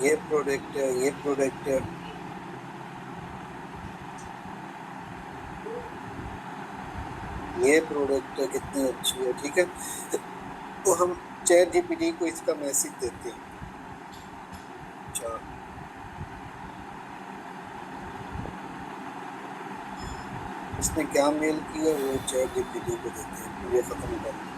ये प्रोडक्ट है, ये प्रोडक्ट है, ये प्रोडक्ट कितनी अच्छी है, ठीक है। तो हम चैट जीपीटी को इसका मैसेज देते हैं। अच्छा, इसने क्या मेल किया वो चैट जीपीटी को देते हैं, ये खत्म करना।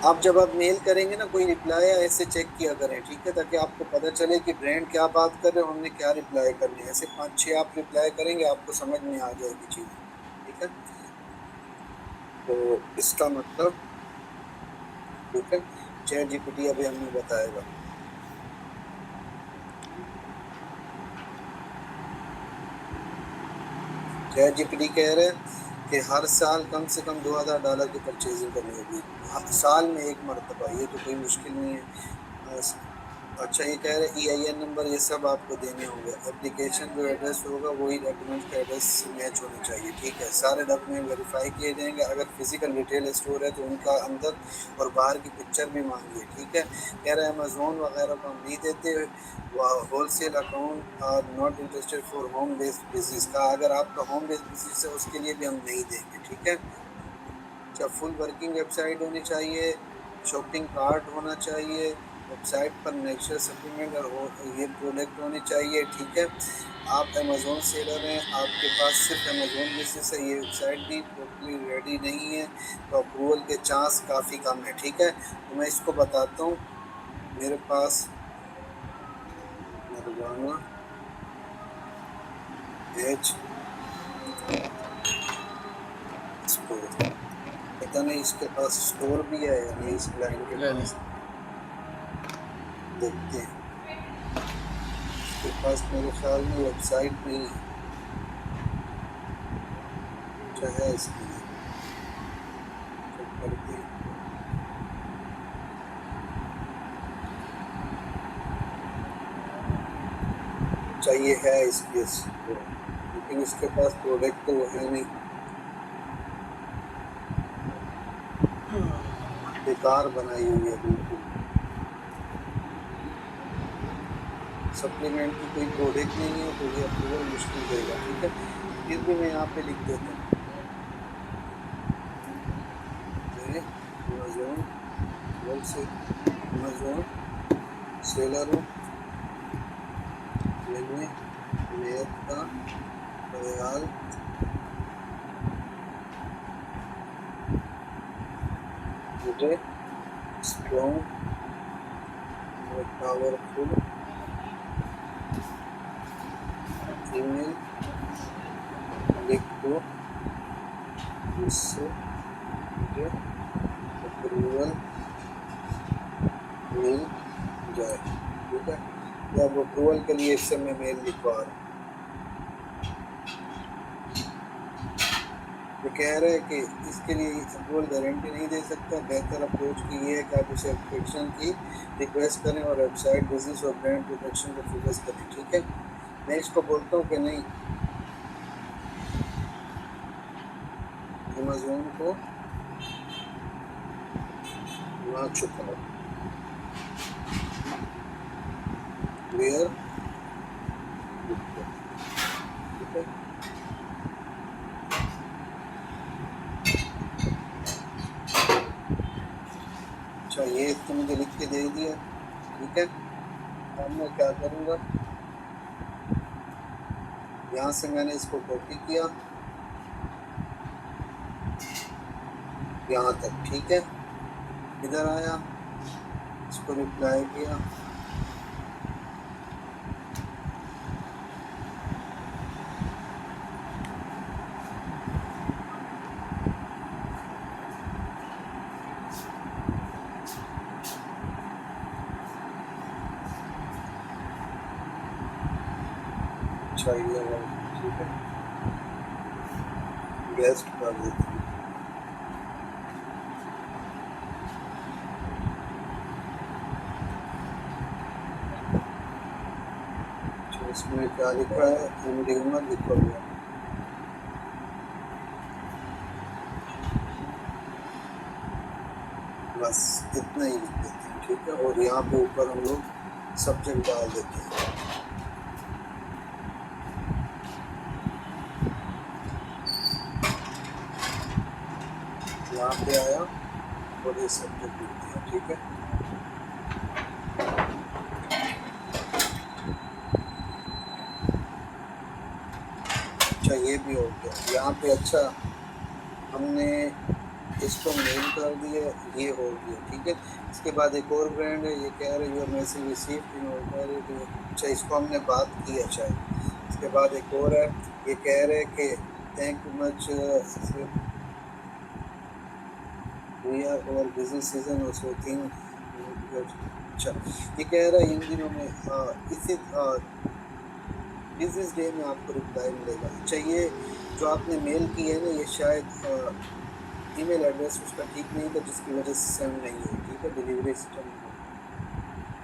आप जब आप मेल करेंगे ना, कोई रिप्लाई आए ऐसे चेक किया करें, ठीक है, ताकि आपको पता चले कि ब्रांड क्या बात कर रहे हैं, हमने क्या रिप्लाई करनी है। ऐसे 5-6 आप रिप्लाई करेंगे, आपको समझ में आ जाएगी चीज़ें, ठीक है। तो इसका मतलब, ठीक है, चैट जीपीटी अभी हमें बताएगा। चैट जीपीटी कह रहे हैं कि हर साल कम से कम $2000 की परचेजिंग करनी होगी, साल में एक मरतबा। ये तो कोई मुश्किल नहीं है। अच्छा, ये कह रहे हैं EIN नंबर ये सब आपको देने होंगे। एप्लीकेशन जो एड्रेस होगा वही डॉक्यूमेंट का एड्रेस से मैच होना चाहिए, ठीक है। सारे डॉक्यूमेंट वेरीफाई किए जाएंगे। अगर फिजिकल रिटेल स्टोर है तो उनका अंदर और बाहर की पिक्चर भी मांगिए, ठीक है। कह रहे हैं अमेजोन वगैरह को हम नहीं देते, wholesale account are not interested for home based business का। अगर आपका होम बेस्ड बिजनेस है उसके लिए भी हम नहीं देंगे, ठीक है। अच्छा, फुल वर्किंग वेबसाइट होनी चाहिए, शॉपिंग कार्ट होना चाहिए, वेबसाइट पर नेचुरल सप्लीमेंट और ये प्रोडक्ट होने चाहिए, ठीक है। आप अमेजोन सेलर हैं, आपके पास सिर्फ अमेजोन बिजनेस है, ये वेबसाइट भी टोटली रेडी नहीं है, तो अप्रूवल के चांस काफ़ी कम है, ठीक है। तो मैं इसको बताता हूँ। मेरे पास नरवाना एज स्टोर, पता नहीं इसके पास स्टोर भी है या नहीं इस क्लाइंट के ले लें। पास, देखते हैं। इसके पास मेरे ख्याल में वेबसाइट नहीं है, क्या है इसके लिए, चेक करते हैं। चाहिए है इसके स्टोर, लेकिन इसके पास प्रोडक्ट तो है नहीं, बेकार बनाई हुई है बिल्कुल। सप्लीमेंट की कोई प्रोडक्ट नहीं है तो ये अप्रूवल मुश्किल देगा, ठीक है। फिर भी मैं यहाँ पे लिख देता हूँ अमेजोन से, अमेजोन सेलर हूँ, मैंने मेद का ख्याल मुझे स्ट्रॉन्ग और पावरफुल ईमेल लिख दो जिससे मुझे अप्रूवल मिल जाए, ठीक है। या अब अप्रूवल के लिए इससे मैं मेल लिखवा रहा हूँ। वो कह रहे हैं कि इसके लिए अप्रूवल गारंटी नहीं दे सकता, बेहतर अप्रोच की ये है कि आप उसे एप्लीकेशन की रिक्वेस्ट करें और वेबसाइट बिजनेस और ब्रांड प्रोटेक्शन को फोकस करें, ठीक है। मैं इसको बोलता हूँ कि नहीं, अमेजोन को ना छुपाओ, क्लियर, ठीक है। अच्छा, ये इसने मुझे लिख के दे दिया, ठीक है। अब मैं क्या करूँगा, यहाँ से मैंने इसको कॉपी किया यहाँ तक, ठीक है। इधर आया, इसको रिप्लाई किया, चाहिए, ठीक है, गेस्ट कर देते हैं। तो इसमें क्या लिखा है, एमडी उमर लिखा हुआ, बस इतना ही लिख देते हैं, ठीक है। और यहाँ पे ऊपर हम लोग सब्जेक्ट डाल देते हैं। यहाँ पे आया और ये सब्जेक्ट लिख दिया, ठीक है। अच्छा ये भी हो गया यहाँ पे। अच्छा हमने इसको मेल कर दिए, ये हो गया, ठीक है। इसके बाद एक और ब्रांड है, ये कह रहे your message received in order. अच्छा इसको हमने बात की। अच्छा इसके बाद एक और है, ये कह रहे कि thank you much we are our busy season also think. अच्छा ये कह रहा है इन दिनों में इसी बिजनेस डे में आपको रिप्लाई मिलेगा। अच्छा ये जो आपने मेल की है ना, ये शायद ईमेल एड्रेस उसका ठीक नहीं था, जिसकी वजह से सेंड नहीं हुई, ठीक है, डिलीवरी सिस्टम।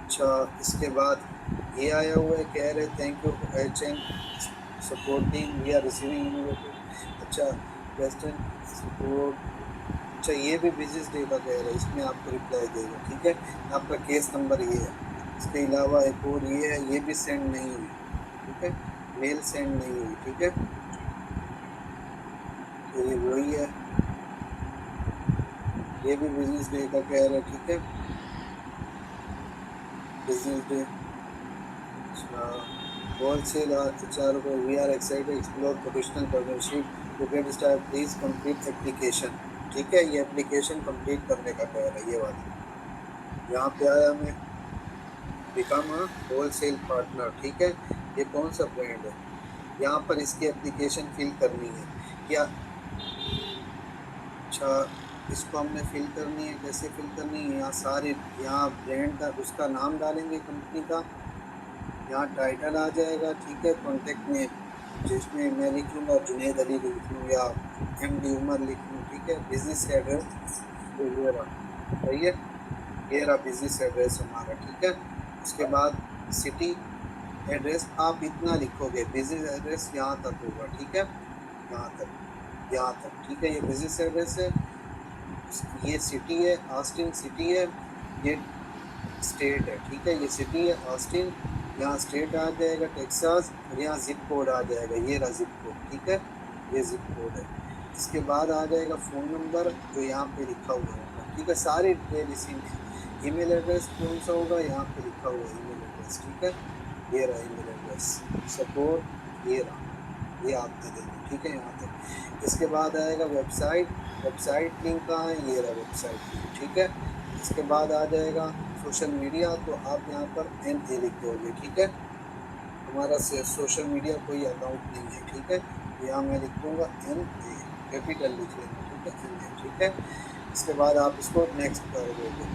अच्छा इसके बाद ये आया हुआ है, कह रहे thank you H N supporting we are receiving innovative. अच्छा वेस्टर्न सपोर्ट। अच्छा ये भी बिजनेस डे का कह रहा है, इसमें आपको रिप्लाई देगा, ठीक है। आपका केस नंबर ये है। इसके अलावा एक और ये है, ये भी सेंड नहीं हुई, ठीक है, मेल सेंड नहीं हुई, ठीक है। तो ये वही है, ये भी बिजनेस डे का कह रहा है, ठीक है, बिजनेस डे। अच्छा होलसेल चार को we are excited explore professional partnership to get start please complete application, ठीक है। ये एप्लीकेशन कंप्लीट करने का कह रहा है, ये वाला। यहाँ पे आया मैं बिकम अ होलसेल पार्टनर, ठीक है। ये कौन सा ब्रांड है, यहाँ पर इसकी एप्लीकेशन फिल करनी है क्या। अच्छा इसको हमने फिल करनी है, कैसे फिल करनी है, यहाँ सारे, यहाँ ब्रांड का उसका नाम डालेंगे कंपनी का, यहाँ टाइटल आ जाएगा, ठीक है। कॉन्टेक्ट में जिसमें मैं लिख लूँगा जुनेद अली लिख लूँ या MD उमर लिख लूँ, ठीक है। बिजनेस एड्रेस तो ये रहा, सही है, ये रहा बिजनेस एड्रेस हमारा, ठीक है। उसके बाद सिटी एड्रेस आप इतना लिखोगे, बिजनेस एड्रेस यहाँ तक होगा, ठीक है, यहाँ तक, यहाँ तक, ठीक है। ये बिजनेस एड्रेस है, ये सिटी है, ऑस्टिन सिटी है, ये स्टेट है, ठीक है। ये सिटी है ऑस्टिन, यहाँ स्टेट आ जाएगा टेक्सास, और यहाँ जिप कोड आ जाएगा, ये रहा जिप कोड, ठीक है, ये जिप कोड है। इसके बाद आ जाएगा फ़ोन नंबर जो यहाँ पे लिखा हुआ होगा, ठीक है, सारी डिटेल इसी में। ईमेल एड्रेस कौन सा होगा, यहाँ पे लिखा हुआ है ईमेल एड्रेस, ठीक है, ये रहा ईमेल एड्रेस सपोर्ट, ये रहा, ये आप दे देंगे, ठीक है, यहाँ तक। इसके बाद आएगा वेबसाइट, वेबसाइट लिंक कहाँ है, ये रहा वेबसाइट लिंक, ठीक है। इसके बाद आ जाएगा सोशल मीडिया, तो आप यहाँ पर NA लिख दोगे, ठीक है। हमारा सोशल मीडिया कोई अकाउंट नहीं है, ठीक है। यहाँ मैं लिख दूँगा NA, कैपिटल लिख लेंगे, ठीक है, NA, ठीक है। इसके बाद आप इसको नेक्स्ट कर दोगे,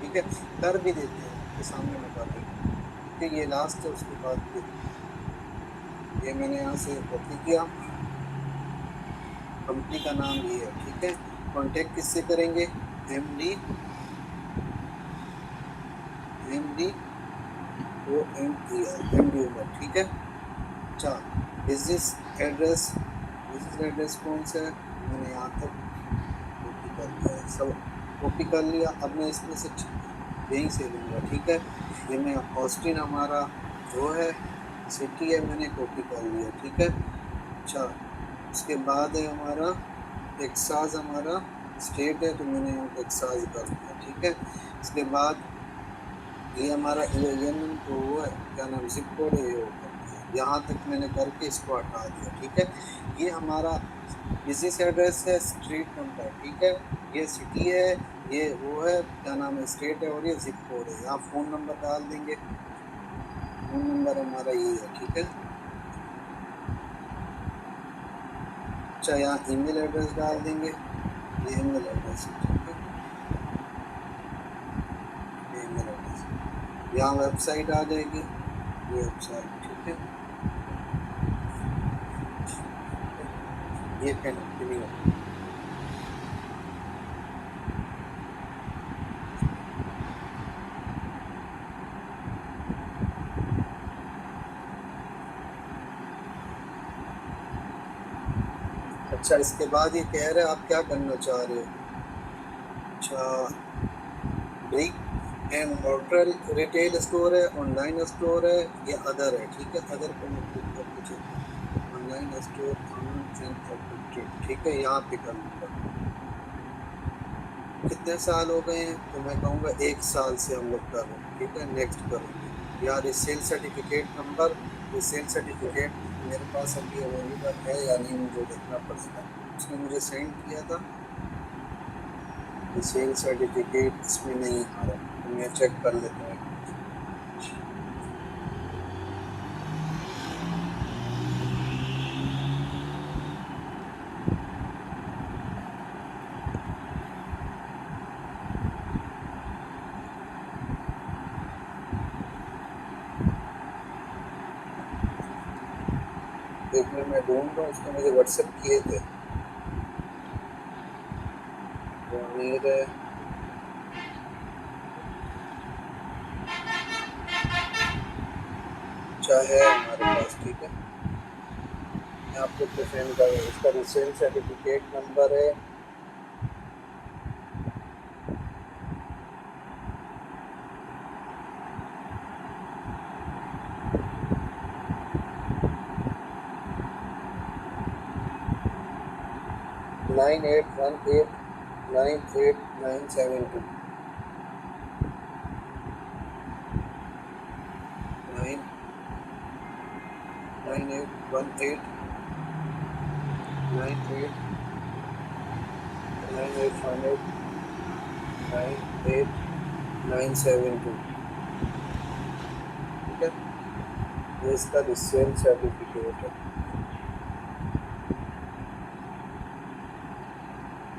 ठीक है, कर भी देते हैं आपके सामने बता देंगे, ठीक है। ये लास्ट है, उसके बाद ये मैंने यहाँ से कॉपी किया, कंपनी का नाम ये है, ठीक है। कॉन्टेक्ट किससे करेंगे, MD उमर, ठीक है। अच्छा बिजनेस एड्रेस कौन सा है, मैंने यहाँ तक कॉपी कर लिया है, सब कॉपी कर लिया। अब मैं इसमें से यहीं से लूँगा, ठीक है। ये मैं ऑस्टिन हमारा जो है सिटी है, मैंने कॉपी कर लिया, ठीक है। अच्छा उसके बाद है हमारा टेक्सास, हमारा स्टेट है, तो मैंने यहाँ टेक्सास कर दिया, ठीक है। इसके बाद ये हमारा EIN तो वो है, क्या नाम, जिप कोड है, ये यहाँ तक मैंने करके इसको हटा दिया, ठीक है। ये हमारा बिजनेस एड्रेस है, स्ट्रीट नंबर, ठीक है, ये सिटी है, ये वो है, क्या नाम है, स्टेट है, और ये जिप कोड है। यहाँ फ़ोन नंबर डाल देंगे, फ़ोन नंबर हमारा ये है, ठीक है। अच्छा यहाँ ईमेल एड्रेस डाल देंगे, ये ईमेल एड्रेस है, ठीक है, ये ईमेल एड्रेस। यहाँ वेबसाइट आ जाएगी, ये वेबसाइट, ठीक है, ये कंटिन्यू। अच्छा इसके बाद ये कह रहे हैं आप क्या करना चाह रहे हो। अच्छा brick and mortar retail store है, ऑनलाइन स्टोर है, ये अदर है, ठीक है। अदर को मैं क्लिक कर लीजिए, ऑनलाइन स्टोर, ठीक है, यहाँ पे कर लूँगा, कितने साल हो गए हैं, तो मैं कहूँगा 1 साल से हम लोग कर रहे हैं, ठीक है। नेक्स्ट करूँगी यार, sale certificate number, sale certificate मेरे पास अभी अवेलेबल है या नहीं मुझे देखना पड़ेगा। उसने मुझे सेंड किया था, सेल सर्टिफिकेट इसमें नहीं आ रहा, तो मैं चेक कर लेता हूँ। एक मिनट मैं ढूंढ रहा हूँ, उसने मुझे व्हाट्सएप किए थे। तो मेरे चाहे हमारे पास, ठीक है, मैं आपको प्रेजेंट कर रहा हूँ। इसका सेल सर्टिफिकेट नंबर है 9818989972 9818989898 ठीक है। ये इसका सेल सर्टिफिकेट है,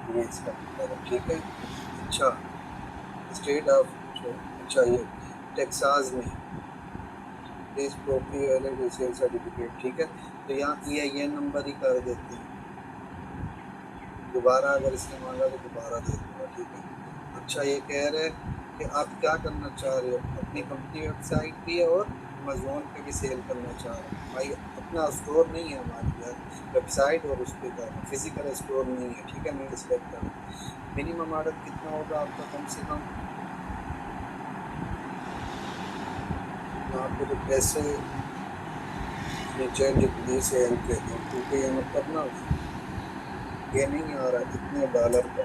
ये इसका नंबर है, ठीक है। अच्छा, स्टेट ऑफ, अच्छा ये टेक्सास में please property valid sale certificate, ठीक है। तो यहाँ ये नंबर ही कर देते हैं, दोबारा अगर इसने मांगा तो दोबारा दे दूँगा, ठीक है। अच्छा, ये कह रहे हैं कि आप क्या करना चाह रहे हो, अपनी कंपनी वेबसाइट भी है और अमेज़न पे भी सेल करना चाह रहे हो। भाई अपना स्टोर नहीं है हमारे यार, वेबसाइट और उस पे करना, फिजिकल स्टोर नहीं है, ठीक है। मैं सिलेक्ट करूँ, मिनिमम ऑर्डर कितना होगा आपका कम से कम, आपको तो पैसे नीचे डिग्री से हेल्प लेते हैं, क्योंकि ये मतलब ना ये नहीं आ रहा कितने डॉलर का।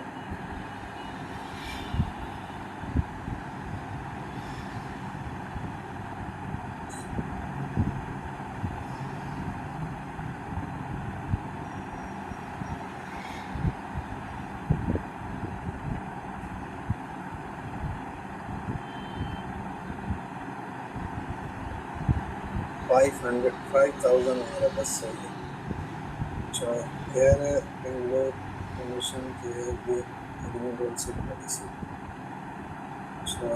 $5,000 हमारा बस सही है। अच्छा, कह रहे बेंगलोर कमीशन के लिए एग्रीमेंट से पॉलिसी। अच्छा,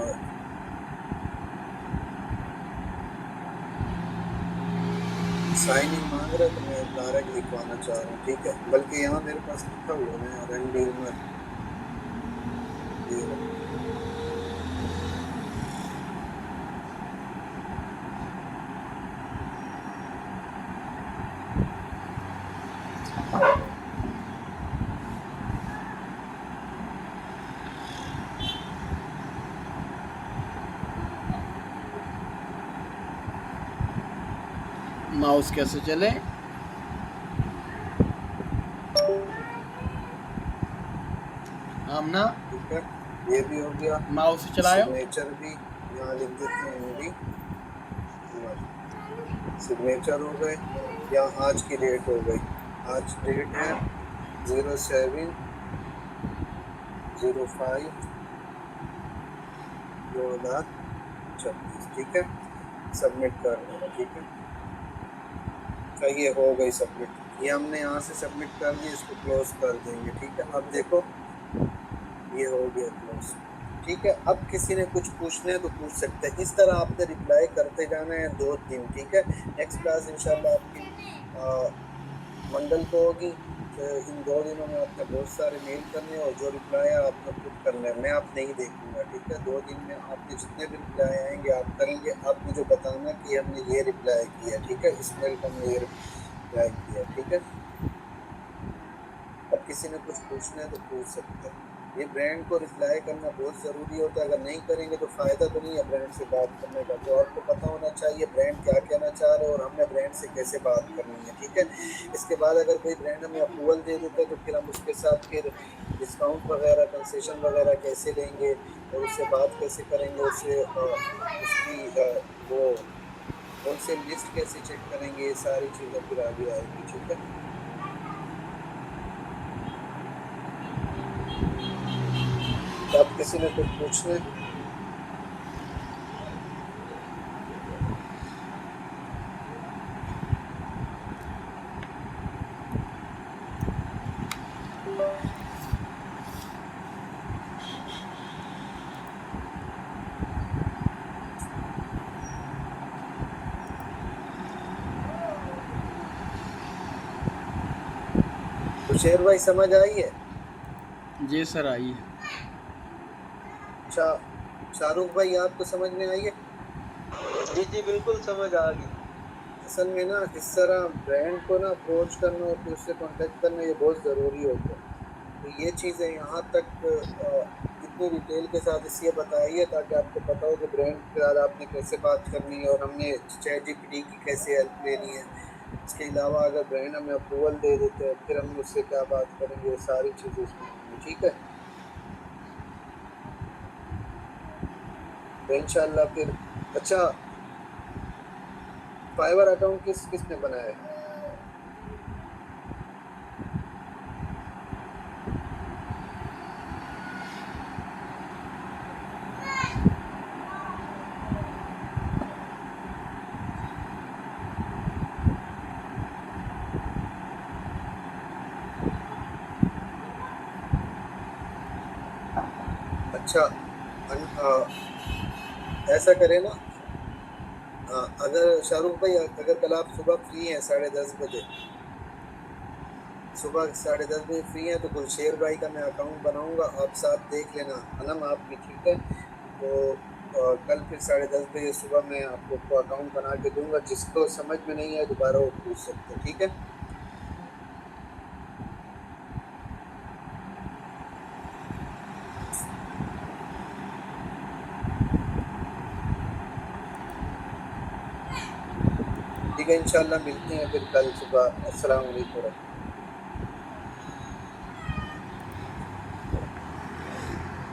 साइन इन मांग रहे तो मैं डायरेक्ट लिखवाना चाह रहा हूँ, ठीक है। बल्कि यहाँ मेरे पास लिखा हुआ है रंडी उमर, ये माउस कैसे चले? आमना ठीक है। ये भी हो गया, माउस चलायो। सिग्नेचर भी यहाँ लिख देते हैं भी, सिग्नेचर हो गए। यहाँ आज की डेट हो गई, आज डेट है 07/05/2026, ठीक है। सबमिट कर देना, ठीक है। तो ये हो गई सबमिट, ये हमने यहाँ से सबमिट कर दी, इसको क्लोज कर देंगे, ठीक है। अब देखो ये हो गया क्लोज, ठीक है। अब किसी ने कुछ पूछना है तो पूछ सकते हैं, इस तरह आपने रिप्लाई करते जाना है 2 दिन, ठीक है। नेक्स्ट क्लास इंशाल्लाह आपकी मंडल को होगी। तो इन 2 दिनों में आपने बहुत सारे मेल करने हैं और जो रिप्लाई है आपने खुद करना है, मैं आप नहीं देखूंगा, ठीक है। 2 दिन में आपने जितने भी रिप्लाई आएंगे आप करेंगे, आप मुझे बताना कि हमने ये रिप्लाई किया, ठीक है, इस मेल को हमने ये रिप्लाई किया, ठीक है। अब किसी ने कुछ पूछना है तो पूछ सकते हैं। ये ब्रांड को रिप्लाई करना बहुत ज़रूरी होता है। अगर नहीं करेंगे तो फ़ायदा तो नहीं है ब्रांड से बात करने का। तो आपको पता होना चाहिए ब्रांड क्या कहना चाह रहे हैं और हमने ब्रांड से कैसे बात करनी है, ठीक है? इसके बाद अगर कोई ब्रांड हमें अप्रूवल दे देता है तो फिर हम उसके साथ फिर डिस्काउंट वगैरह, कंसेशन वगैरह कैसे लेंगे और उससे बात कैसे करेंगे, उससे उसकी वो होलसेल लिस्ट कैसे चेक करेंगे, ये सारी चीज़ें फिर आगे आएँगी, ठीक है? तो आप किसी ने कुछ पूछना है? तो शेर भाई समझ आई है? जी सर आइए। शा शाहरुख भाई आपको समझ में आई है? जी जी बिल्कुल समझ आ गई। असल में ना इस तरह ब्रांड को ना अप्रोच करना और फिर उससे कांटेक्ट करना ये बहुत ज़रूरी होता है। तो ये चीज़ें यहाँ तक इतनी डिटेल के साथ इसलिए बताई है ताकि आपको पता हो कि ब्रांड के साथ आपने कैसे बात करनी है और हमने चैट जीपीटी की कैसे हेल्प लेनी है। इसके अलावा अगर ब्रांड हमें अप्रूवल दे देते हैं फिर हम उससे क्या बात करेंगे, ये सारी चीज़ें इसमें होंगी, ठीक है? तो इंशाल्लाह फिर अच्छा, फाइवर अकाउंट किसने बनाया है? अच्छा, ऐसा करें ना, अगर शाहरुख भाई अगर कल आप सुबह फ्री हैं 10:30 बजे, सुबह 10:30 बजे फ्री हैं तो गुलशेर भाई का मैं अकाउंट बनाऊंगा, आप साथ देख लेना अलम आपकी, ठीक है? तो कल फिर 10:30 बजे सुबह मैं आपको अकाउंट बना के दूंगा। जिसको समझ में नहीं आए दोबारा वो पूछ सकते हैं, ठीक है? ठीक है, इंशाल्लाह मिलते हैं फिर कल सुबह। अस्सलाम वालेकुम।